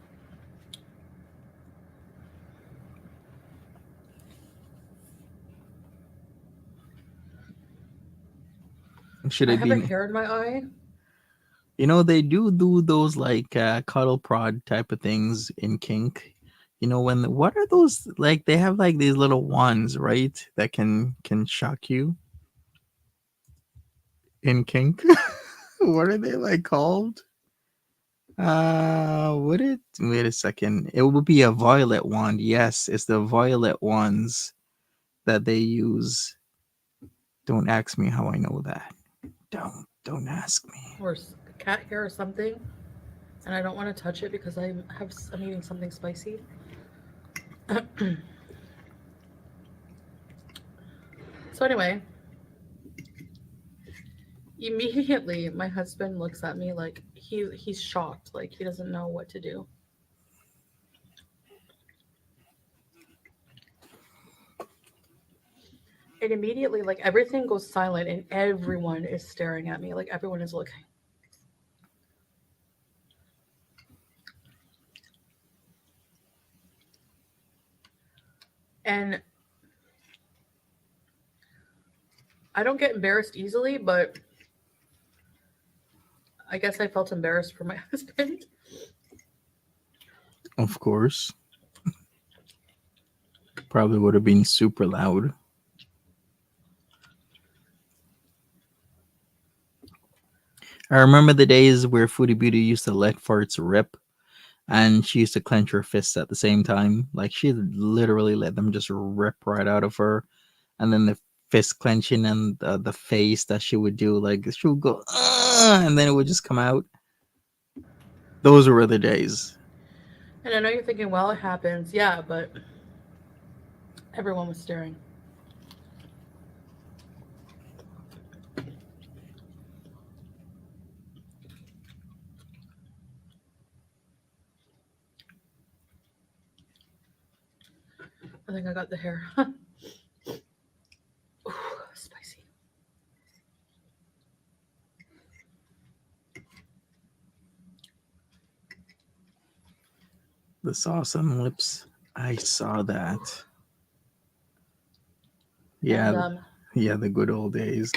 Should I it have a be? hair in my eye. You know, they do those like cuddle prod type of things in kink. You know, what are those like? They have like these little wands, right? That can shock you in kink. What are they like called? Would it? Wait a second. It would be a violet wand. Yes, it's the violet ones that they use. Don't ask me how I know that. Don't ask me. Or cat hair or something, and I don't want to touch it because I'm eating something spicy. So anyway, immediately my husband looks at me like he's shocked, like he doesn't know what to do. And immediately, like everything goes silent, and everyone is staring at me, like everyone is looking. And I don't get embarrassed easily, but I guess I felt embarrassed for my husband. Of course. Probably would have been super loud. I remember the days where Foodie Beauty used to let farts rip, and she used to clench her fists at the same time. Like she literally let them just rip right out of her, and then the fist clenching and the face that she would do, like she would go, and then it would just come out. Those were the days. And I know you're thinking, well, it happens. Yeah, but everyone was staring. I think I got the hair. Ooh, spicy. The sauce on the lips. I saw that. And Yeah, yeah, the good old days.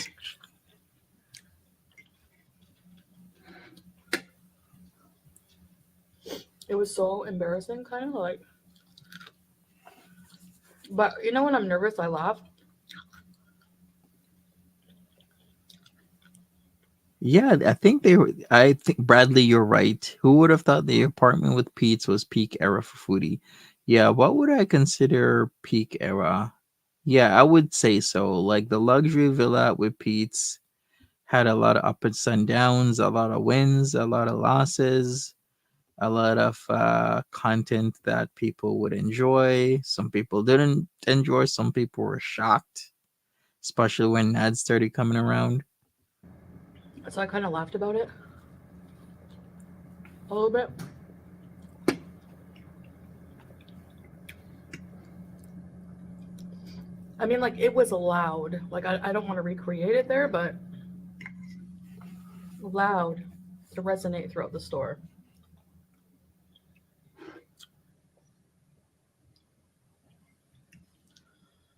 it was so embarrassing, kind of like. But you know when I'm nervous, I laugh. Yeah, I think they were. I think Bradley, you're right. Who would have thought the apartment with Pete's was peak era for Foodie? Yeah, what would I consider peak era? Yeah, I would say so. Like the luxury villa with Pete's had a lot of ups and downs, a lot of wins, a lot of losses, a lot of content that people would enjoy. Some people didn't enjoy. Some people were shocked, especially when ads started coming around. So I kind of laughed about it a little bit. I mean, like, it was loud. Like, I don't want to recreate it there, but loud to resonate throughout the store.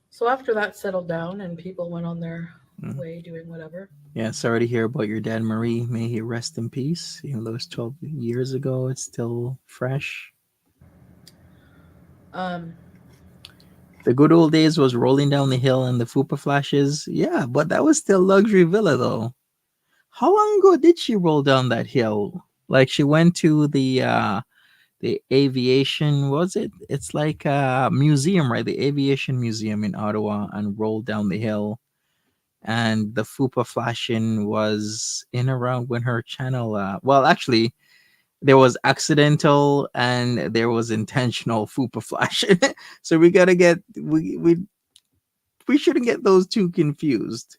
So after that settled down and people went on their Mm. way doing whatever. Yeah, sorry to hear about your dad, Marie. May he rest in peace. Even though it's 12 years ago, it's still fresh. Um, The good old days was rolling down the hill and the fupa flashes. Yeah, but that was still luxury villa though. How long ago did she roll down that hill? Like she went to the aviation, was it? It's like a museum, right? The Aviation Museum in Ottawa, and rolled down the hill. And the fupa flashing was in around when her channel well, actually there was accidental and there was intentional fupa flashing. So we got to get we shouldn't get those two confused.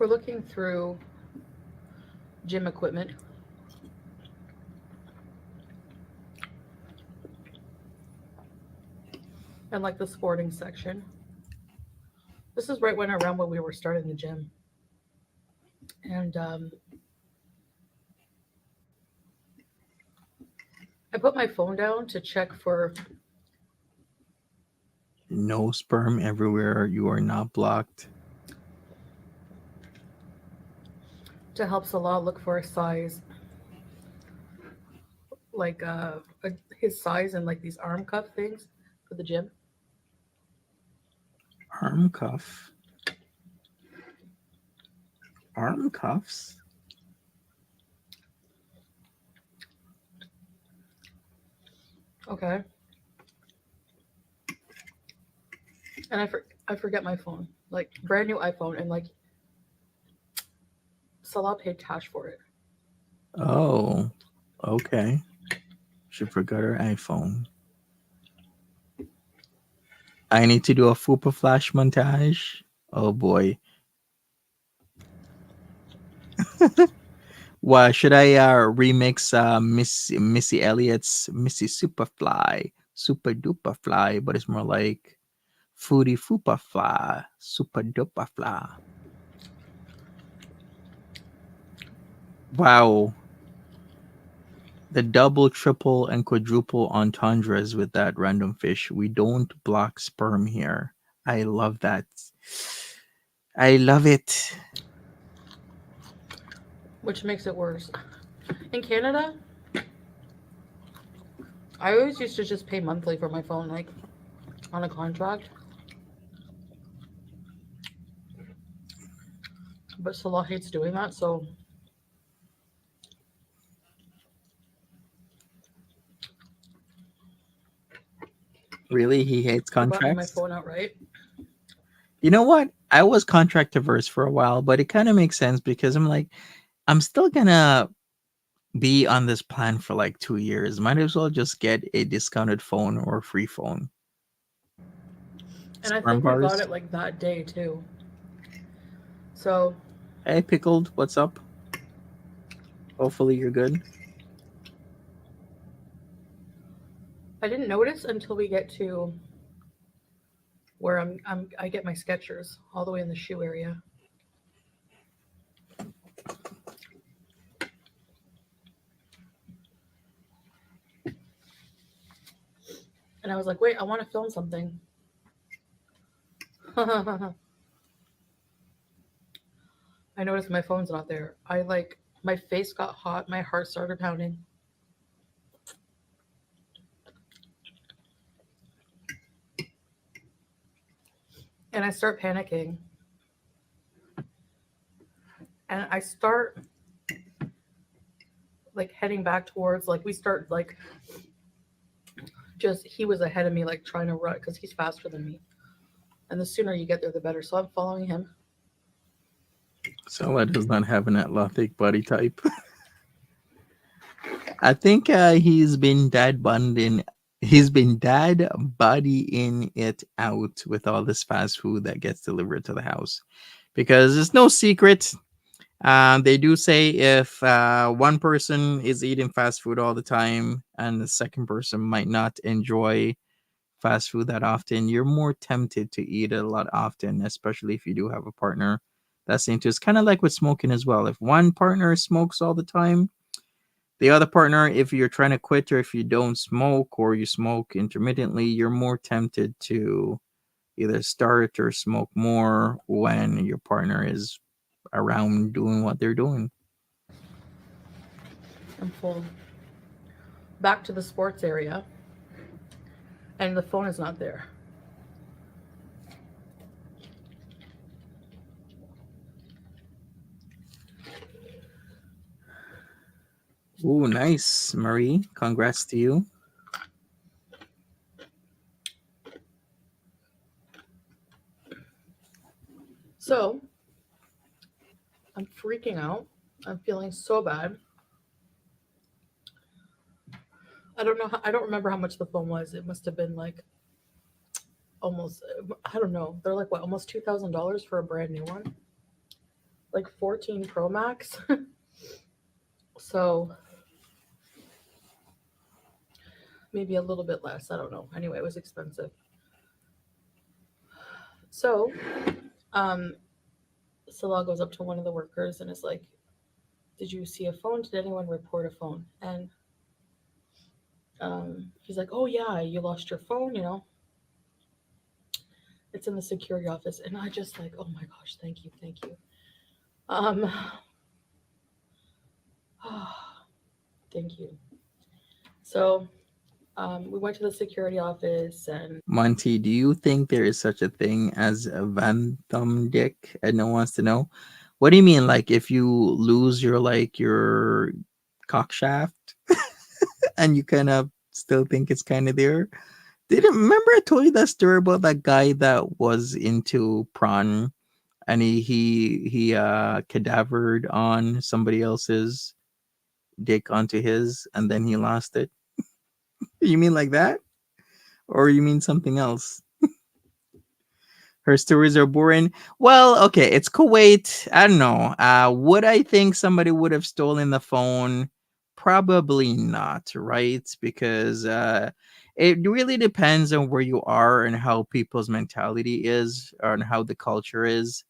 we're looking through gym equipment. And like the sporting section. This is right when around when we were starting the gym. And I put my phone down to check for No sperm everywhere. You are not blocked. to help Salah look for a size, like his size and like these arm cuff things for the gym. Arm cuff. Arm cuffs. Okay. And I forget my phone, like brand new iPhone, and like Salah paid cash for it. Oh, okay. She forgot her iPhone. I need to do a fupa flash montage. Oh boy. Why should I remix Missy Elliott's Missy Superfly, Super Duper Fly, but it's more like Foodie Fupa Fly, Super Duper Fly. Wow. The double, triple, and quadruple entendres with that random fish. We don't block sperm here. I love that. I love it. Which makes it worse. In Canada, I always used to just pay monthly for my phone, like on a contract. But Salah hates doing that, so Really, he hates he bought me my contracts. phone outright. You know what? I was contract averse for a while, but it kind of makes sense because I'm like, I'm still gonna be on this plan for like 2 years. Might as well just get a discounted phone or a free phone. And I Storm think we got bars. it like that day too. So Hey, pickled, what's up? Hopefully you're good. I didn't notice until we get to where I get my Skechers all the way in the shoe area. And I was like, wait, I want to film something. I noticed my phone's not there. I like, my face got hot, my heart started pounding. And I start panicking. And I start like heading back towards, like, we start like, just, he was ahead of me, like trying to run because he's faster than me. And the sooner you get there, the better. So I'm following him. Salah does not have an athletic body type. I think he's been dad bodying it out with all this fast food that gets delivered to the house. Because it's no secret. They do say if one person is eating fast food all the time and the second person might not enjoy fast food that often, you're more tempted to eat it a lot often, especially if you do have a partner that's into it. It's kind of like with smoking as well. If one partner smokes all the time, the other partner, if you're trying to quit or if you don't smoke or you smoke intermittently, you're more tempted to either start or smoke more when your partner is around doing what they're doing. I'm full. Back to the sports area. And the phone is not there. Ooh, nice, Marie. Congrats to you. So I'm freaking out. I'm feeling so bad. I don't know. I don't remember how much the phone was. It must have been like almost. I don't know. They're like what, almost $2,000 for a brand new one, like 14 Pro Max. So maybe a little bit less. I don't know. Anyway, it was expensive. So, um, Salah goes up to one of the workers and is like, "Did you see a phone? Did anyone report a phone?" And he's like, "Oh yeah, you lost your phone. You know, it's in the security office." And I just like, "Oh my gosh, thank you, thank you." Um, thank you. So, we went to the security office and Monty, do you think there is such a thing as a phantom dick? No one wants to know. What do you mean? Like if you lose your cock shaft and you kind of still think it's kind of there? Didn't remember I told you that story about that guy that was into prawn and he cadavered on somebody else's dick onto his and then he lost it. You mean like that? Or you mean something else? Her stories are boring. Well, okay, it's Kuwait. I don't know. Would I think somebody would have stolen the phone? Probably not, right? Because it really depends on where you are and how people's mentality is, or and how the culture is.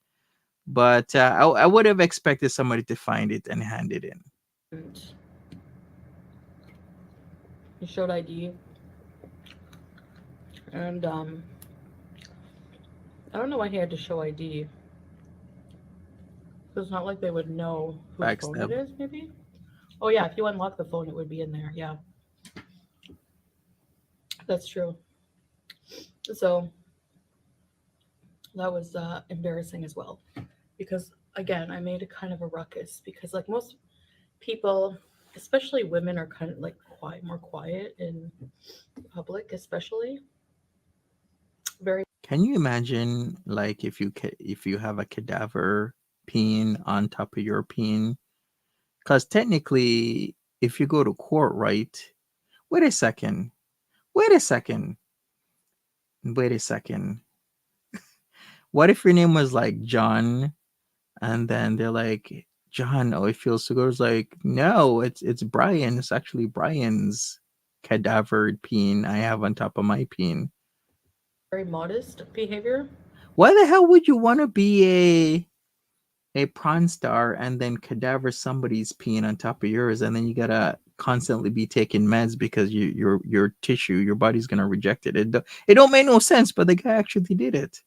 But I would have expected somebody to find it and hand it in. he showed ID. And I don't know why he had to show ID. It's not like they would know whose phone it Backstab. is, maybe? Oh, yeah, if you unlock the phone, it would be in there. Yeah. That's true. So that was embarrassing as well, because again, I made a kind of a ruckus because like most people, especially women, are kind of like quiet, more quiet in public, especially very. Can you imagine, like, if you have a cadaver peeing on top of your peeing? Because technically, if you go to court, right? Wait a second. Wait a second. Wait a second. What if your name was like John, and then they're like, John, oh, it feels so good. It's like, no, it's Brian. It's actually Brian's cadavered peen I have on top of my peen. Very modest behavior. Why the hell would you want to be a prawn star and then cadaver somebody's peeing on top of yours, and then you gotta constantly be taking meds because your tissue, your body's gonna reject it. It don't make no sense, but the guy actually did it.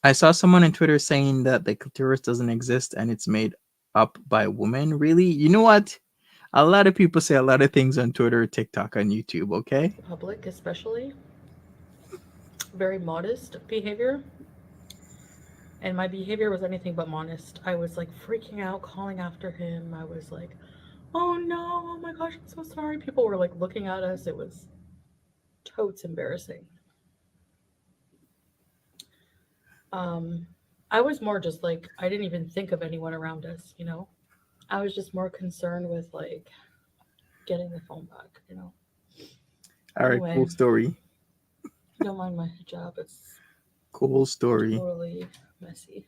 I saw someone on Twitter saying that the clitoris doesn't exist and it's made up by women. Really? You know what? A lot of people say a lot of things on Twitter, TikTok, on YouTube, okay? Public, especially very modest behavior. And my behavior was anything but modest. I was like freaking out, calling after him. I was like, oh no, oh my gosh, I'm so sorry. People were like looking at us. It was totes embarrassing. um I was more just like, I didn't even think of anyone around us. I was just more concerned with like getting the phone back. All right, Anyway, cool story. don't mind my hijab, it's Cool story. totally messy.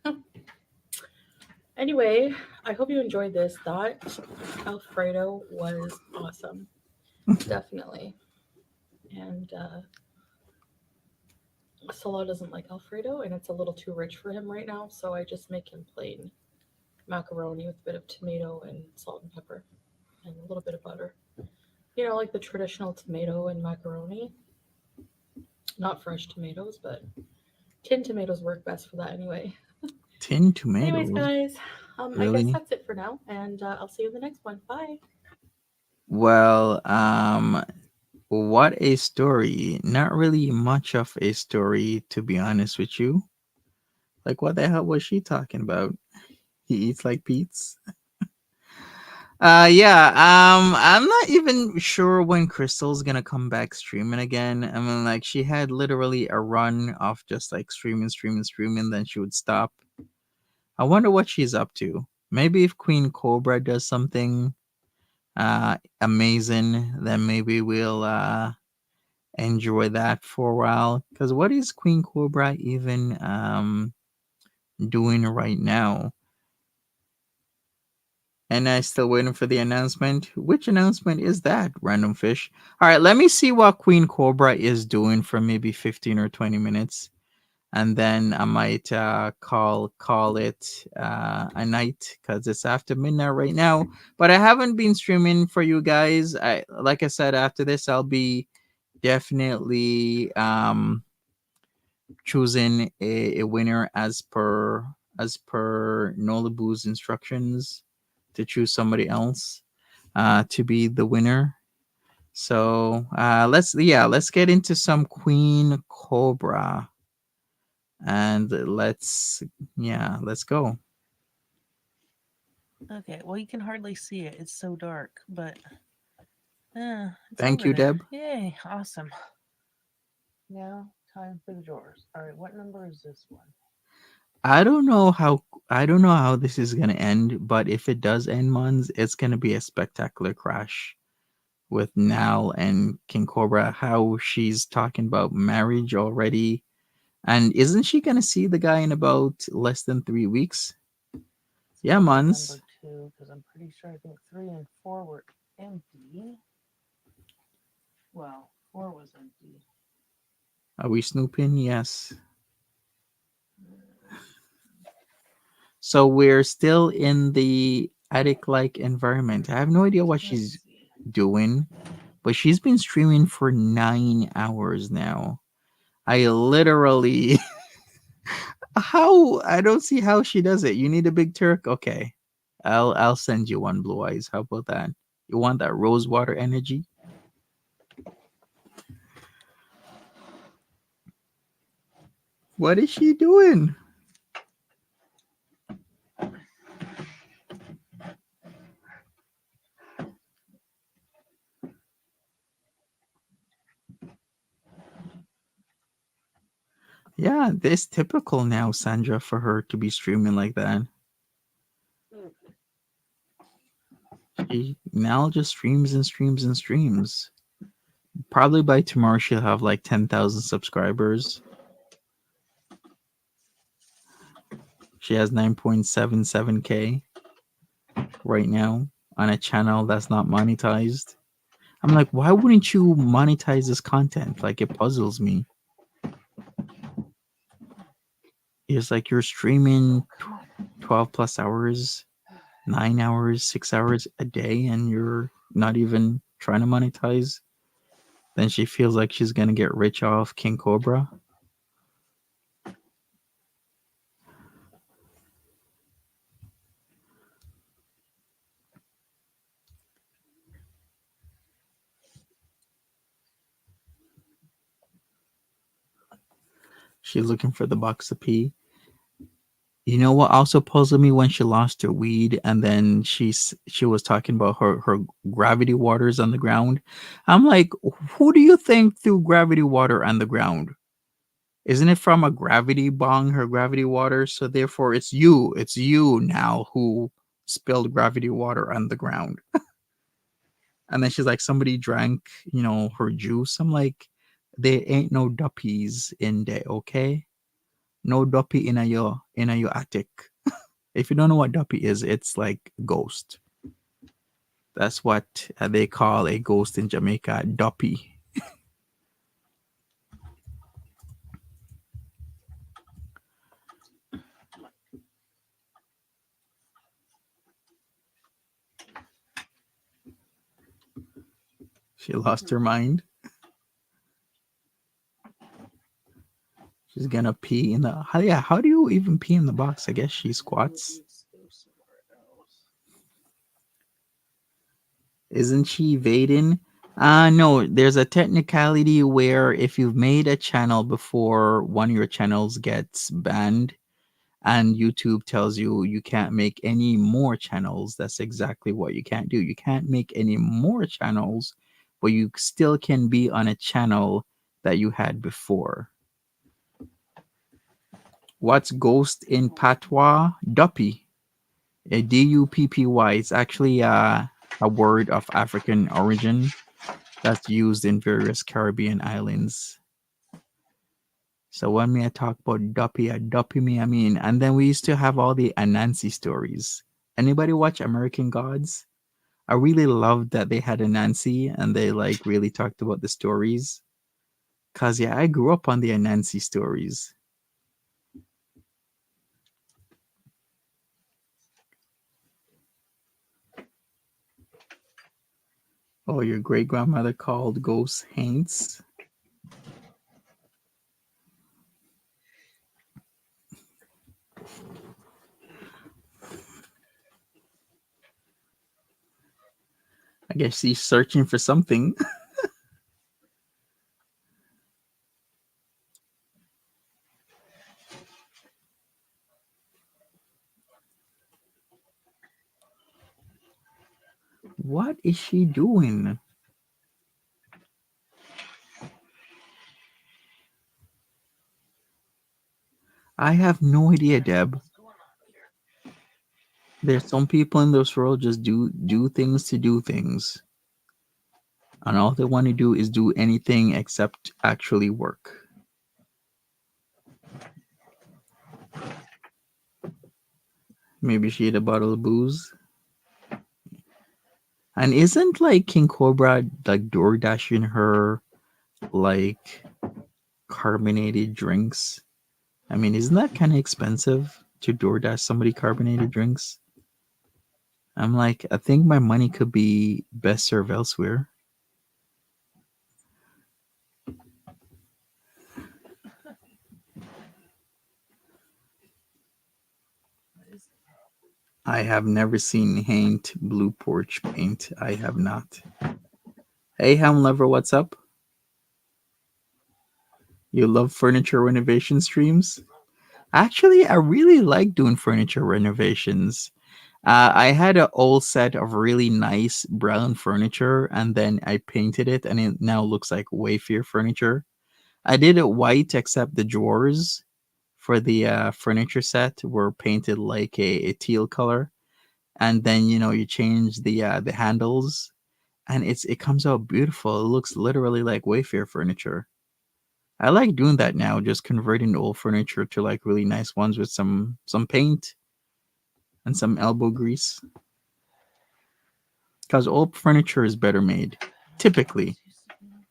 Anyway, I hope you enjoyed this. That Alfredo was awesome. Definitely. And Salah doesn't like Alfredo, and it's a little too rich for him right now, so I just make him plain macaroni with a bit of tomato and salt and pepper and a little bit of butter. Like the traditional tomato and macaroni. Not fresh tomatoes, but tin tomatoes work best for that anyway. Tin Anyways, tomatoes. guys, I guess Really? that's it for now, and I'll see you in the next one. Bye. Well, what a story. Not really much of a story, to be honest with you. Like, what the hell was she talking about? He eats like Pete's. Yeah. I'm not even sure when Crystal's gonna come back streaming again. I mean, like, she had literally a run of just like streaming, streaming, streaming, then she would stop. I wonder what she's up to. Maybe if Queen Cobra does something amazing, then maybe we'll enjoy that for a while. Because what is Queen Cobra even doing right now? And I still waiting for the announcement. Which announcement is that, random fish? All right, let me see what Queen Cobra is doing for maybe 15 or 20 minutes. And then I might call it a night because it's after midnight right now. But I haven't been streaming for you guys. Like I said, after this I'll be definitely choosing a winner as per Nolabu's instructions to choose somebody else to be the winner. So let's get into some Queen Cobra, and let's go. Okay, well, you can hardly see it. It's so dark, but it's Thank over you, there. Deb. Yay, awesome. Now, time for the drawers. All right, what number is this one? I don't know how this is gonna end, but if it does end, Mons, it's gonna be a spectacular crash with Nal and King Cobra. How she's talking about marriage already, and isn't she gonna see the guy in about less than 3 weeks? Yeah, Mons. Number two, because I'm pretty sure I think 3 and 4 were empty. Well, 4 was empty. Are we snooping? Yes. So we're still in the attic-like environment. I have no idea what she's doing, but she's been streaming for 9 hours now. I literally how I don't see how she does it. You need a big Turk? Okay. I'll send you one, Blue Eyes. How about that? You want that rose water energy? What is she doing? Yeah, it's typical now, Sandra, for her to be streaming like that. She now just streams and streams and streams. Probably by tomorrow she'll have like 10,000 subscribers. She has 9.77K right now on a channel that's not monetized. I'm like, why wouldn't you monetize this content? Like, it puzzles me. It's like you're streaming 12 plus hours, 9 hours, 6 hours a day, and you're not even trying to monetize. Then she feels like she's gonna get rich off King Cobra. She's looking for the box of pee. You know what also puzzled me when she lost her weed and then she was talking about her gravity waters on the ground. I'm like, who do you think threw gravity water on the ground? Isn't it from a gravity bong, her gravity water? So therefore it's you now who spilled gravity water on the ground. And then she's like, somebody drank, her juice. I'm like, there ain't no duppies in there, okay? No duppy in your attic. If you don't know what duppy is, it's like ghost. That's what they call a ghost in Jamaica, duppy. She lost her mind. She's gonna pee in the. Yeah, how do you even pee in the box? I guess she squats. Isn't she Vaden? No, there's a technicality where if you've made a channel before one of your channels gets banned and YouTube tells you you can't make any more channels, that's exactly what you can't do. You can't make any more channels, but you still can be on a channel that you had before. What's ghost in patois? Duppy. A Duppy. It's actually a word of African origin that's used in various Caribbean islands. So when me I talk about Duppy, a Duppy me I mean. And then we used to have all the Anansi stories. Anybody watch American Gods? I really loved that they had Anansi and they like really talked about the stories. Cause yeah, I grew up on the Anansi stories. Oh, your great grandmother called ghosts haints. I guess she's searching for something. What is she doing? I have no idea, Deb. There's some people in this world just do things to do things. And all they want to do is do anything except actually work. Maybe she had a bottle of booze. And isn't like King Cobra like door dashing her like carbonated drinks? I mean, isn't that kind of expensive to DoorDash somebody carbonated drinks? I'm like, I think my money could be best served elsewhere. I have never seen Haint blue porch paint. I have not. Hey, Ham Lover, what's up? You love furniture renovation streams? Actually, I really like doing furniture renovations. I had an old set of really nice brown furniture, and then I painted it, and it now looks like Wayfair furniture. I did it white, except the drawers for the furniture set were painted like a teal color, and then you change the handles, and it comes out beautiful. It looks literally like Wayfair furniture. I like doing that now, just converting the old furniture to like really nice ones with some paint and some elbow grease. Because old furniture is better made. Typically,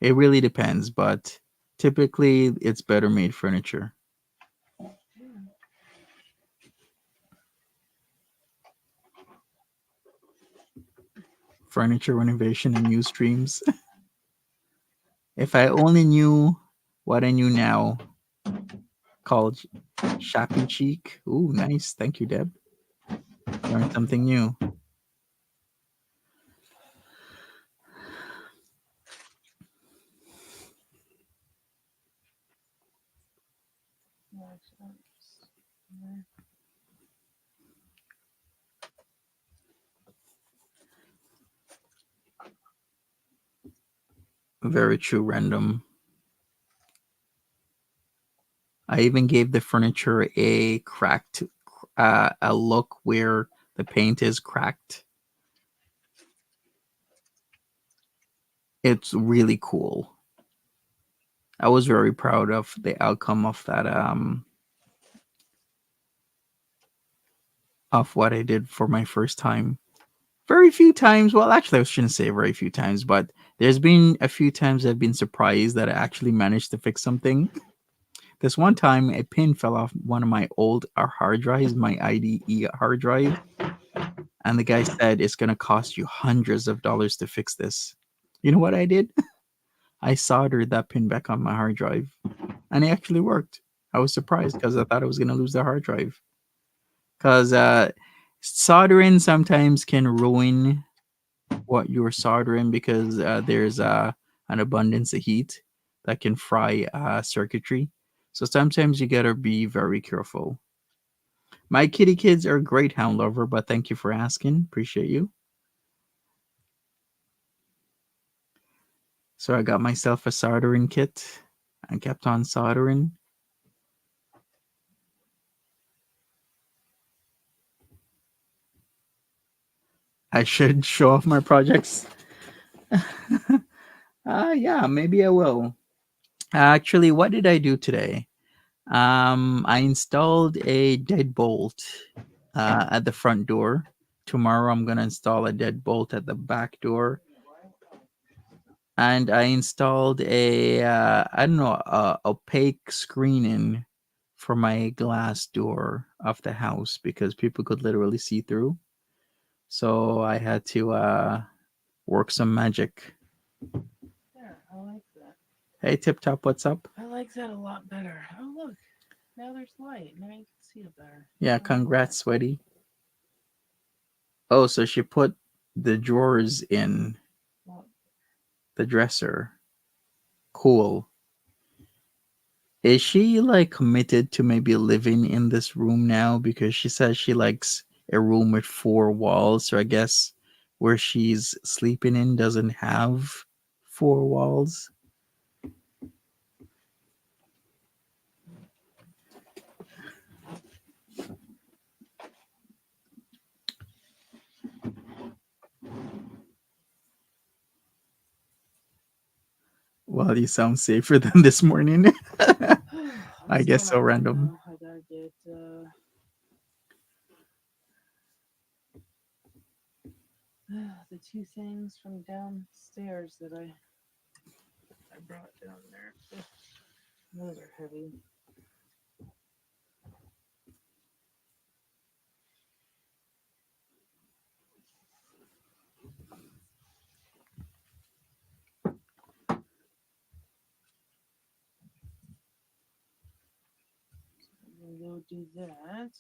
it really depends, but typically it's better made furniture. Furniture renovation and new streams. If I only knew what I knew now, called Shappy Cheek. Ooh, nice. Thank you, Deb. Learned something new. Very true, random. I even gave the furniture a cracked, a look where the paint is cracked. It's really cool. I was very proud of the outcome of that, of what I did for my first time. Very few times, well, actually, I shouldn't say very few times, but there's been a few times I've been surprised that I actually managed to fix something. This one time, a pin fell off one of my old hard drives, my IDE hard drive, and the guy said it's going to cost you hundreds of dollars to fix this. You know what I did? I soldered that pin back on my hard drive, and it actually worked. I was surprised because I thought I was going to lose the hard drive. Because soldering sometimes can ruin what you're soldering because there's an abundance of heat that can fry circuitry. So sometimes you gotta be very careful. My kitty kids are a great hound lover, but thank you for asking. Appreciate you. So I got myself a soldering kit. I kept on soldering. I should show off my projects. Yeah, maybe I will. Actually, what did I do today? I installed a deadbolt at the front door. Tomorrow, I'm gonna install a deadbolt at the back door, and I installed a I don't know, opaque screening for my glass door of the house because people could literally see through. So I had to work some magic. There, I like that. Hey, Tip Top, what's up? I like that a lot better. Oh, look. Now there's light. Now you can see it better. Yeah, I like congrats, Sweaty. Oh, so she put the drawers in that. Well, the dresser. Cool. Is she like committed to maybe living in this room now? Because she says she likes a room with four walls. So I guess where she's sleeping in doesn't have four walls. Well, you sound safer than this morning. I what's guess going so on right random. now? I gotta get the two things from downstairs that I brought down there. Ugh, those are heavy. I'm gonna go do that.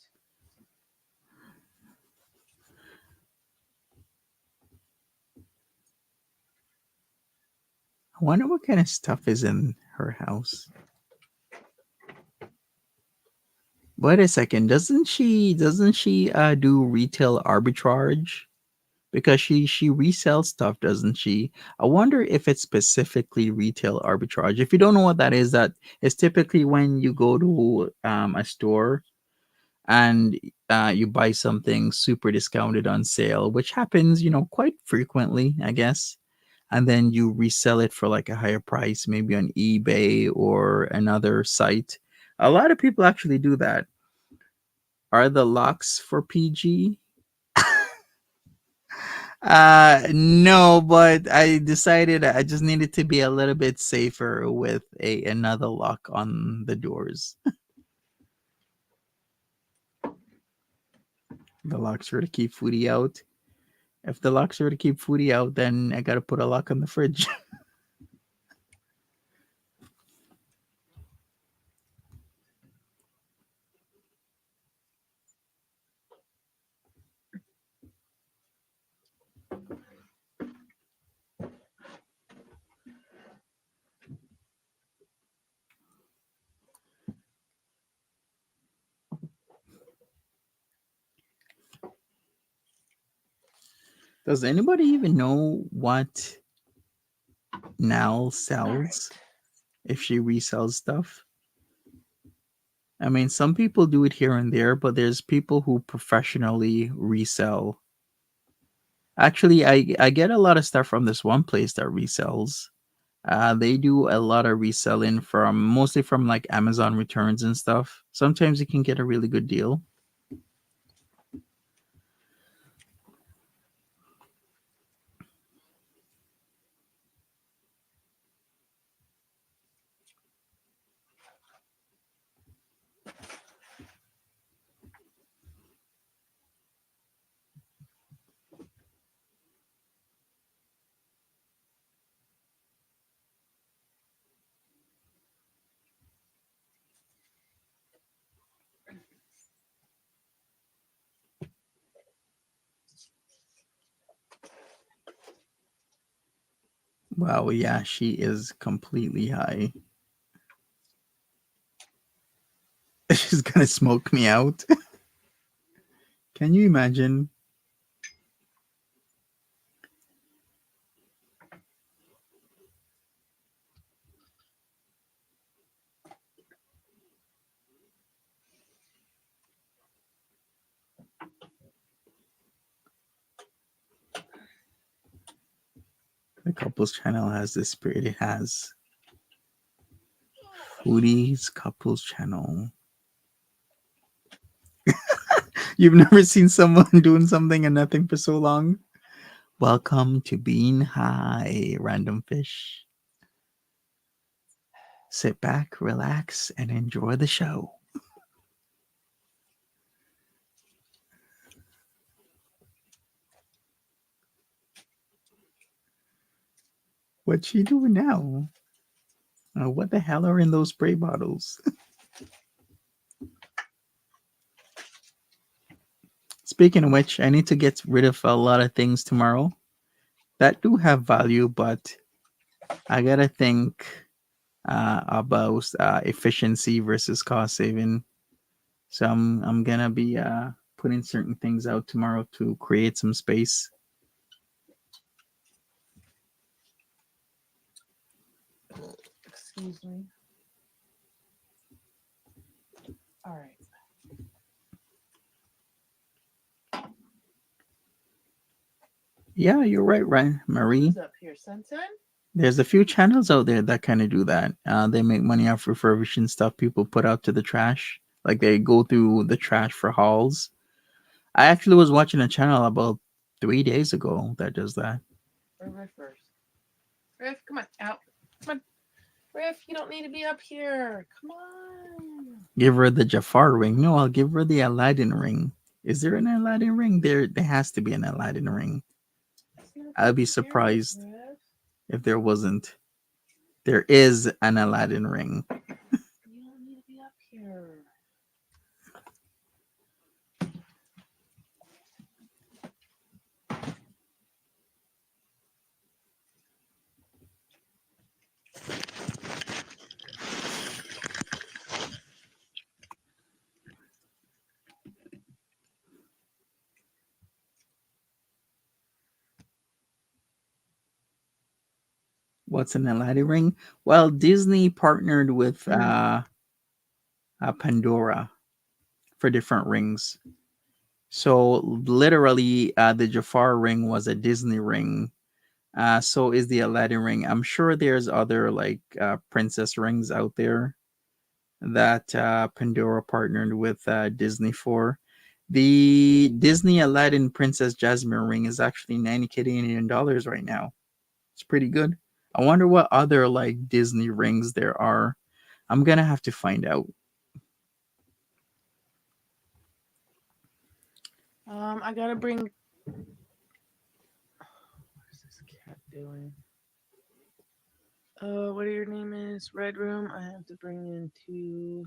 I wonder what kind of stuff is in her house. Wait a second. Doesn't she do retail arbitrage? Because she resells stuff, doesn't she? I wonder if it's specifically retail arbitrage. If you don't know what that is typically when you go to a store and you buy something super discounted on sale, which happens, quite frequently, I guess. And then you resell it for like a higher price, maybe on eBay or another site. A lot of people actually do that. Are the locks for PG? No, but I decided I just needed to be a little bit safer with a another lock on the doors. The locks are to keep Foodie out. If the locks are to keep Foodie out, then I gotta put a lock on the fridge. Does anybody even know what Nal sells if she resells stuff? I mean, some people do it here and there, but there's people who professionally resell. Actually, I get a lot of stuff from this one place that resells. They do a lot of reselling from mostly from like Amazon returns and stuff. Sometimes you can get a really good deal. Wow, yeah, she is completely high. She's gonna smoke me out. Can you imagine? The couples channel has the spirit it has. Foodie's couples channel. You've never seen someone doing something and nothing for so long? Welcome to Being High, Random Fish. Sit back, relax, and enjoy the show. What's she doing now? What the hell are in those spray bottles? Speaking of which, I need to get rid of a lot of things tomorrow that do have value, but I gotta think about efficiency versus cost saving. So I'm gonna be putting certain things out tomorrow to create some space. Excuse me. All right. Yeah, you're right, Marie. Who's up here, Sensen? There's a few channels out there that kind of do that. They make money off refurbishing stuff people put out to the trash. Like they go through the trash for hauls. I actually was watching a channel about 3 days ago that does that. Or Riff first? Riff, come on, out. Come on. Riff, you don't need to be up here. Come on. Give her the Jafar ring. No, I'll give her the Aladdin ring. Is there an Aladdin ring? There has to be an Aladdin ring. I'd be surprised if there wasn't. There is an Aladdin ring. You don't need to be up here. What's an Aladdin ring? Well, Disney partnered with Pandora for different rings. So literally, the Jafar ring was a Disney ring. So is the Aladdin ring. I'm sure there's other like princess rings out there that Pandora partnered with Disney for. The Disney Aladdin Princess Jasmine ring is actually 90 Canadian dollars right now. It's pretty good. I wonder what other like Disney rings there are. I'm gonna have to find out. I gotta bring. What is this cat doing? What your name is? Red Room. I have to bring in 2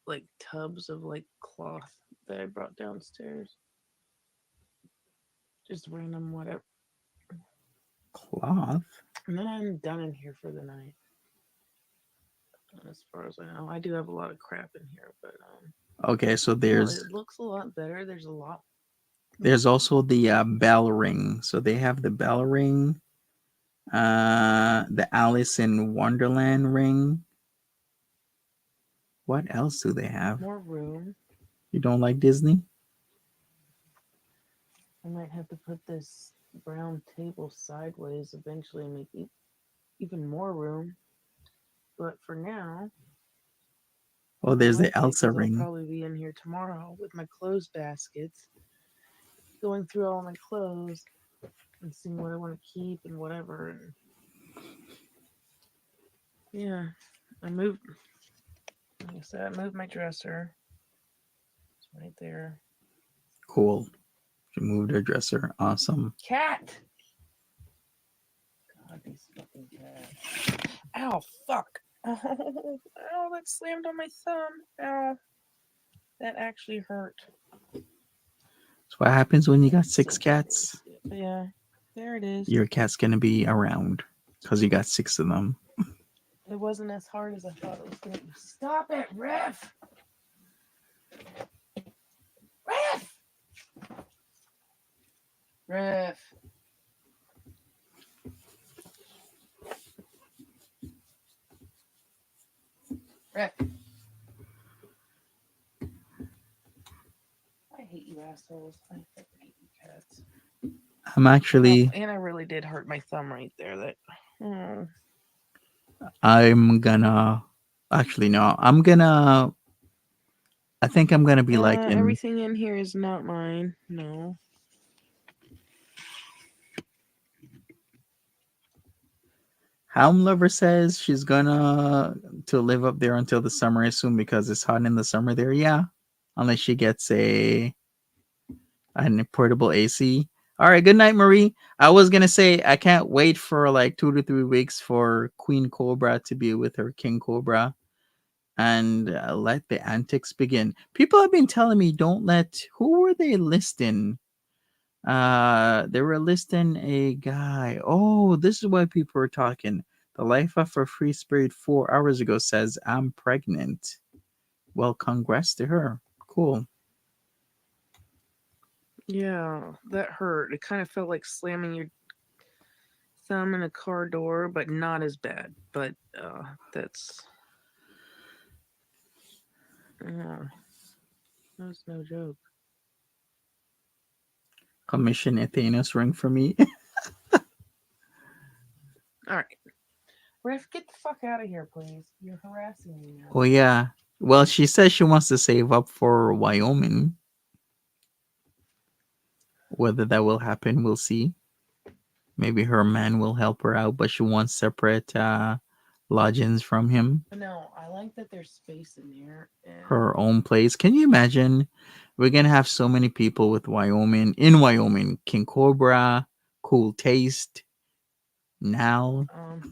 like tubs of like cloth that I brought downstairs. Just random whatever. Cloth. And then I'm done in here for the night. As far as I know, I do have a lot of crap in here, but Okay, so no, there's it looks a lot better. There's a lot. there's also the bell ring. So they have the bell ring, the Alice in Wonderland ring. What else do they have? More room. You don't like Disney? I might have to put this brown table sideways eventually and make even more room. But for now, Oh, I there's the like it Elsa because I'll ring. probably be in here tomorrow with my clothes baskets, going through all my clothes and seeing what I want to keep and whatever. And yeah, I moved. Like I said, I moved my dresser. It's right there. Cool. She moved her dresser. Awesome. Cat. God, these fucking cats. Ow, fuck. Oh, ow, that slammed on my thumb. Ow. That actually hurt. So what happens when you got So 6 cats? yeah, there it is. Your cat's gonna be around because you got 6 of them. It wasn't as hard as I thought it was going to be. Stop it, Ref! Ref! Ref! Ref! I hate you assholes. I fucking hate you cats. I'm actually Oh, and I really did hurt my thumb right there. I'm gonna actually no. I think I'm gonna be like in Everything in here is not mine. No. Helm Lover says she's gonna to live up there until the summer, I assume, because it's hot in the summer there. Yeah, unless she gets a portable AC. All right, good night, Marie. I was gonna say I can't wait for like 2 to 3 weeks for Queen Cobra to be with her King Cobra and let the antics begin. People have been telling me don't let. Who were they listing? They were listing a guy. Oh, this is why people were talking. The life of a free spirit 4 hours ago says I'm pregnant. Well, congrats to her. Cool. Yeah, that hurt. It kind of felt like slamming your thumb in a car door, but not as bad. But that's yeah, that's no joke. Commission a Thanos ring for me. All right, Ref, get the fuck out of here, please. You're harassing me now. Oh yeah. Well, she says she wants to save up for Wyoming. Whether that will happen, we'll see. Maybe her man will help her out, but she wants separate lodgings from him. But no, I like that there's space in here. And Her own place. Can you imagine? We're gonna have so many people with Wyoming in Wyoming. King Cobra, Cool Taste, Nal.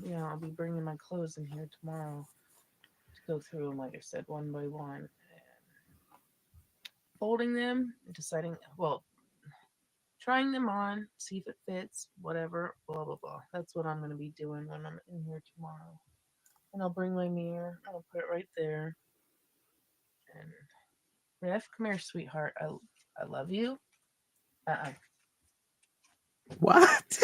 yeah, I'll be bringing my clothes in here tomorrow to go through them, like I said, one by one, and folding them, deciding, well, trying them on, see if it fits, whatever, blah blah blah. That's what I'm gonna be doing when I'm in here tomorrow. And I'll bring my mirror. I'll put it right there. And Ref, come here, sweetheart. I love you. What?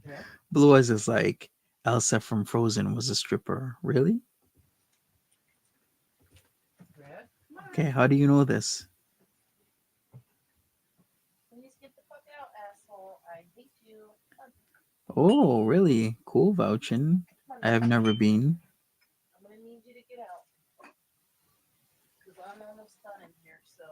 Yeah. Blue Eyes is like Elsa from Frozen was a stripper. Really? Red. Come on. Okay, how do you know this? Please get the fuck out, asshole. I hate you. Come Oh, really? Cool vouching. on. I have never been. I'm gonna need you to get out. Because I'm almost done in here, so.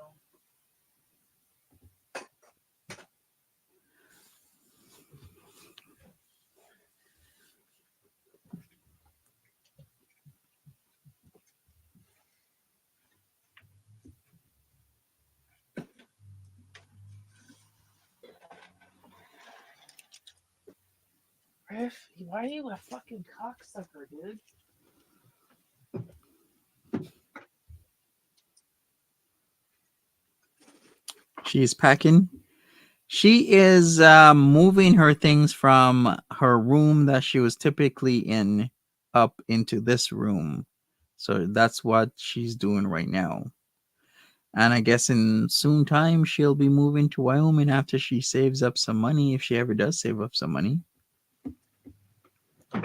Griff, why are you a fucking cocksucker, dude? She's packing. She is moving her things from her room that she was typically in up into this room. So that's what she's doing right now. And I guess in soon time she'll be moving to Wyoming after she saves up some money, if she ever does save up some money. Who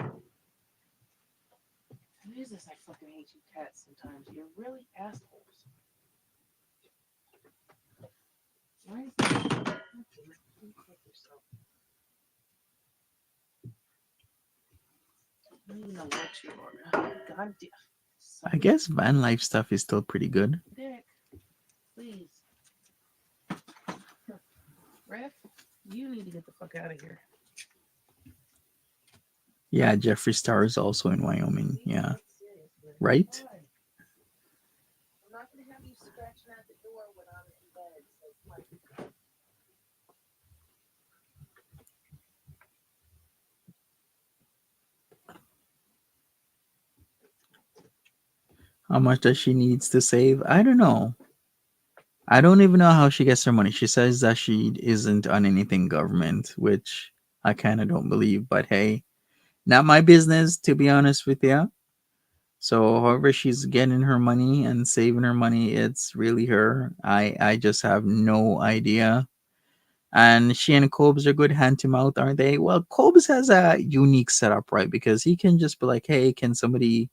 is this? I fucking hate you cats sometimes. You're really assholes. Why is that? You fuck yourself. I don't even know what you are. God damn. I guess van life stuff is still pretty good. Dick, please. Riff, you need to get the fuck out of here. Yeah, Jeffree Star is also in Wyoming. Yeah. Right? I'm not going to have you scratching at the door when I'm in bed. So come on. How much does she needs to save? I don't know. I don't even know how she gets her money. She says that she isn't on anything government, which I kind of don't believe. But hey, not my business, to be honest with you. So however she's getting her money and saving her money, it's really her. I just have no idea. And she and Cobes are good hand to mouth, aren't they? Well, Cobes has a unique setup, right? Because he can just be like, hey, can somebody,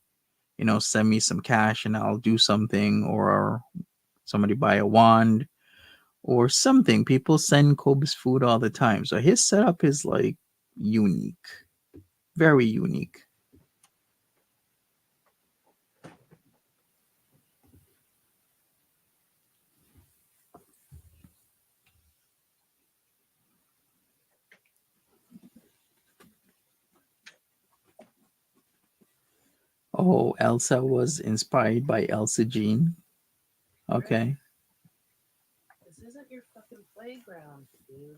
send me some cash and I'll do something, or somebody buy a wand or something. People send Cobes food all the time. So his setup is like unique, very unique. Oh, Elsa was inspired by Elsa Jean. Okay. This isn't your fucking playground, dude.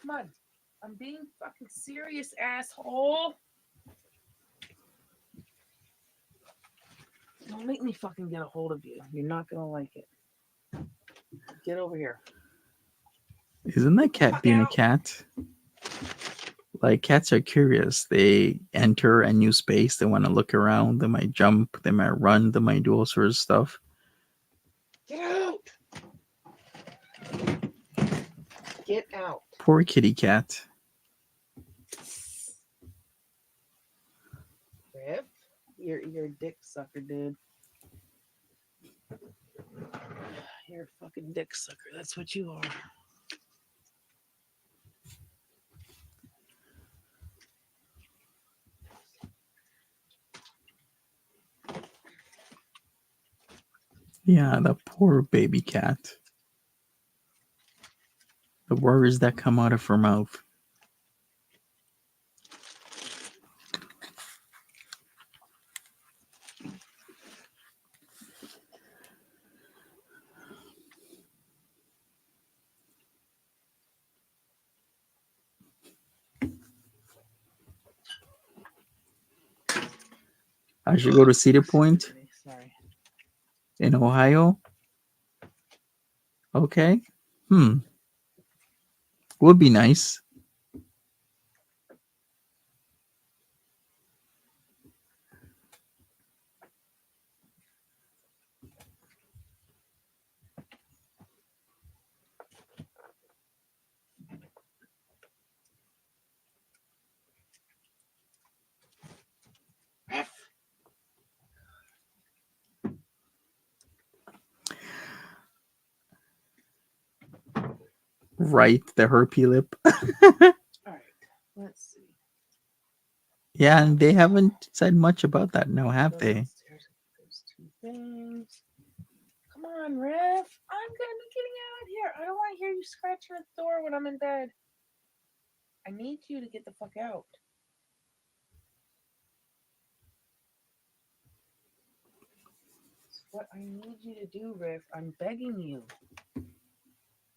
Come on. I'm being fucking serious, asshole. Don't make me fucking get a hold of you. You're not gonna like it. Get over here. Isn't that cat Fuck being a out. cat? Like, cats are curious. They enter a new space. They want to look around. They might jump. They might run. They might do all sorts of stuff. Get out. Get out. Poor kitty cat. Rip. You're a dick sucker, dude. You're a fucking dick sucker. That's what you are. Yeah, the poor baby cat. The words that come out of her mouth. I should go to Cedar Point Sorry. in Ohio. Okay. Would be nice. Right, the herpy lip. All right, let's see. Yeah, and they haven't said much about that now, have Go they? downstairs and get those two things. Come on, Riff. I'm gonna be getting out of here. I don't want to hear you scratching at the door when I'm in bed. I need you to get the fuck out. It's what I need you to do, Riff. I'm begging you.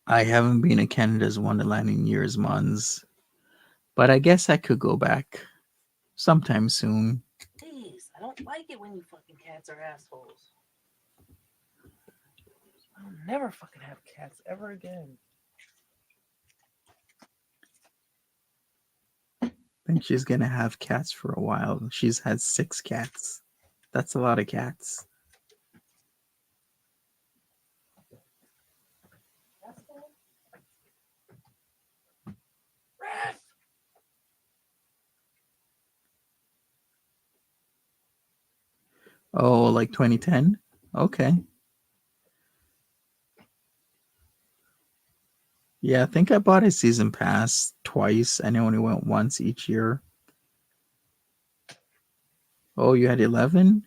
I haven't been to Canada's Wonderland in years, months. But I guess I could go back sometime soon. Please, I don't like it when you fucking cats are assholes. I'll never fucking have cats ever again. I think she's gonna have cats for a while. She's had 6 cats. That's a lot of cats. Riff! Oh, like 2010? Okay. Yeah, I think I bought a season pass twice and I only went once each year. Oh, you had 11?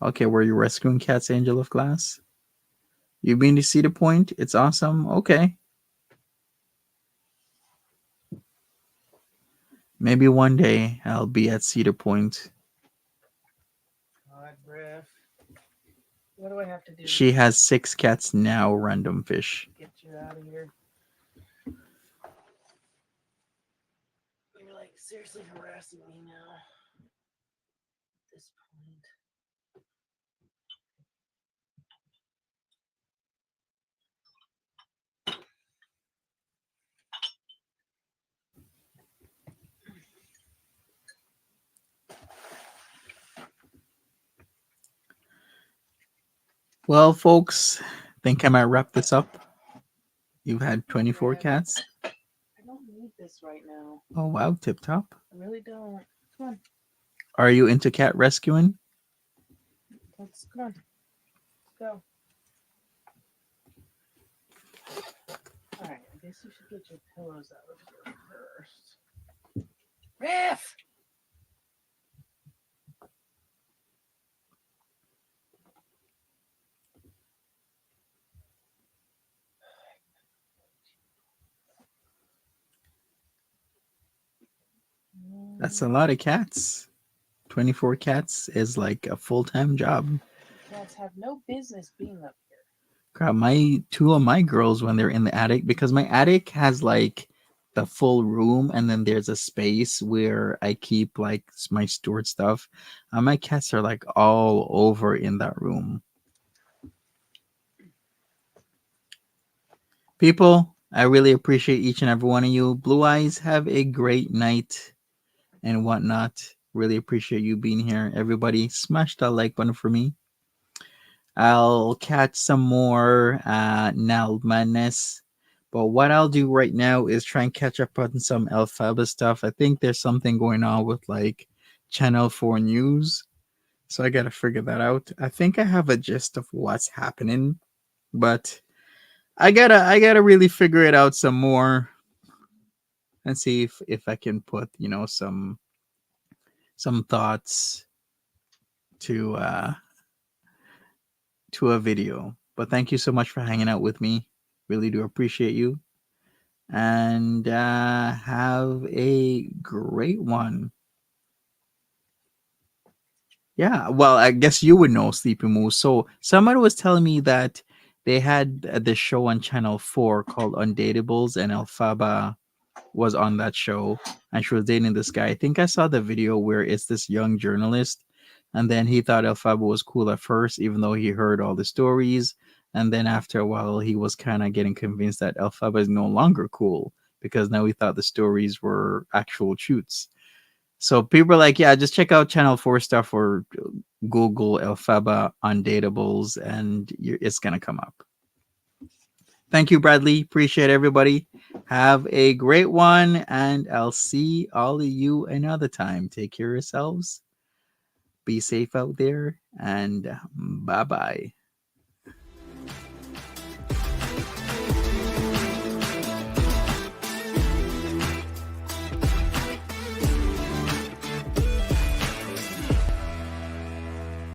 Okay, were you rescuing cats, Angel of Glass? You been to Cedar Point? It's awesome. Okay. Maybe one day I'll be at Cedar Point. God, Riff. What do I have to do She has 6 cats now, random fish. to get you out of here? You're like seriously harassing me now. At this point. Well, folks, think I might wrap this up. You've had 24 cats? I don't need this right now. Oh, wow, tip top. I really don't. Come on. Are you into cat rescuing? Come on. Let's go. Alright, I guess you should get your pillows out of here first. Riff! That's a lot of cats. 24 cats is like a full-time job. Cats have no business being up here. Crap, my 2 of my girls when they're in the attic, because my attic has like the full room and then there's a space where I keep like my stored stuff. My cats are like all over in that room. People, I really appreciate each and every one of you. Blue Eyes, have a great night and whatnot. Really appreciate you being here. Everybody, smash that like button for me. I'll catch some more Now Madness. But what I'll do right now is try and catch up on some Alphaba stuff. I think there's something going on with like Channel 4 News. So I gotta figure that out. I think I have a gist of what's happening, but I gotta really figure it out some more and see if I can put, you know, some thoughts to a video. But thank you so much for hanging out with me. Really do appreciate you. And have a great one. Yeah, well, I guess you would know Sleepy Moose. So somebody was telling me that they had this show on Channel 4 called Undateables, and Elphaba was on that show, and she was dating this guy. I think I saw the video where it's this young journalist, and then he thought Elphaba was cool at first, even though he heard all the stories. And then after a while, he was kind of getting convinced that Elphaba is no longer cool because now he thought the stories were actual shoots. So people are like, yeah, just check out Channel 4 stuff or Google Elphaba Undateables, and it's going to come up. Thank you, Bradley. Appreciate everybody. Have a great one, and I'll see all of you another time. Take care of yourselves. Be safe out there, and bye-bye.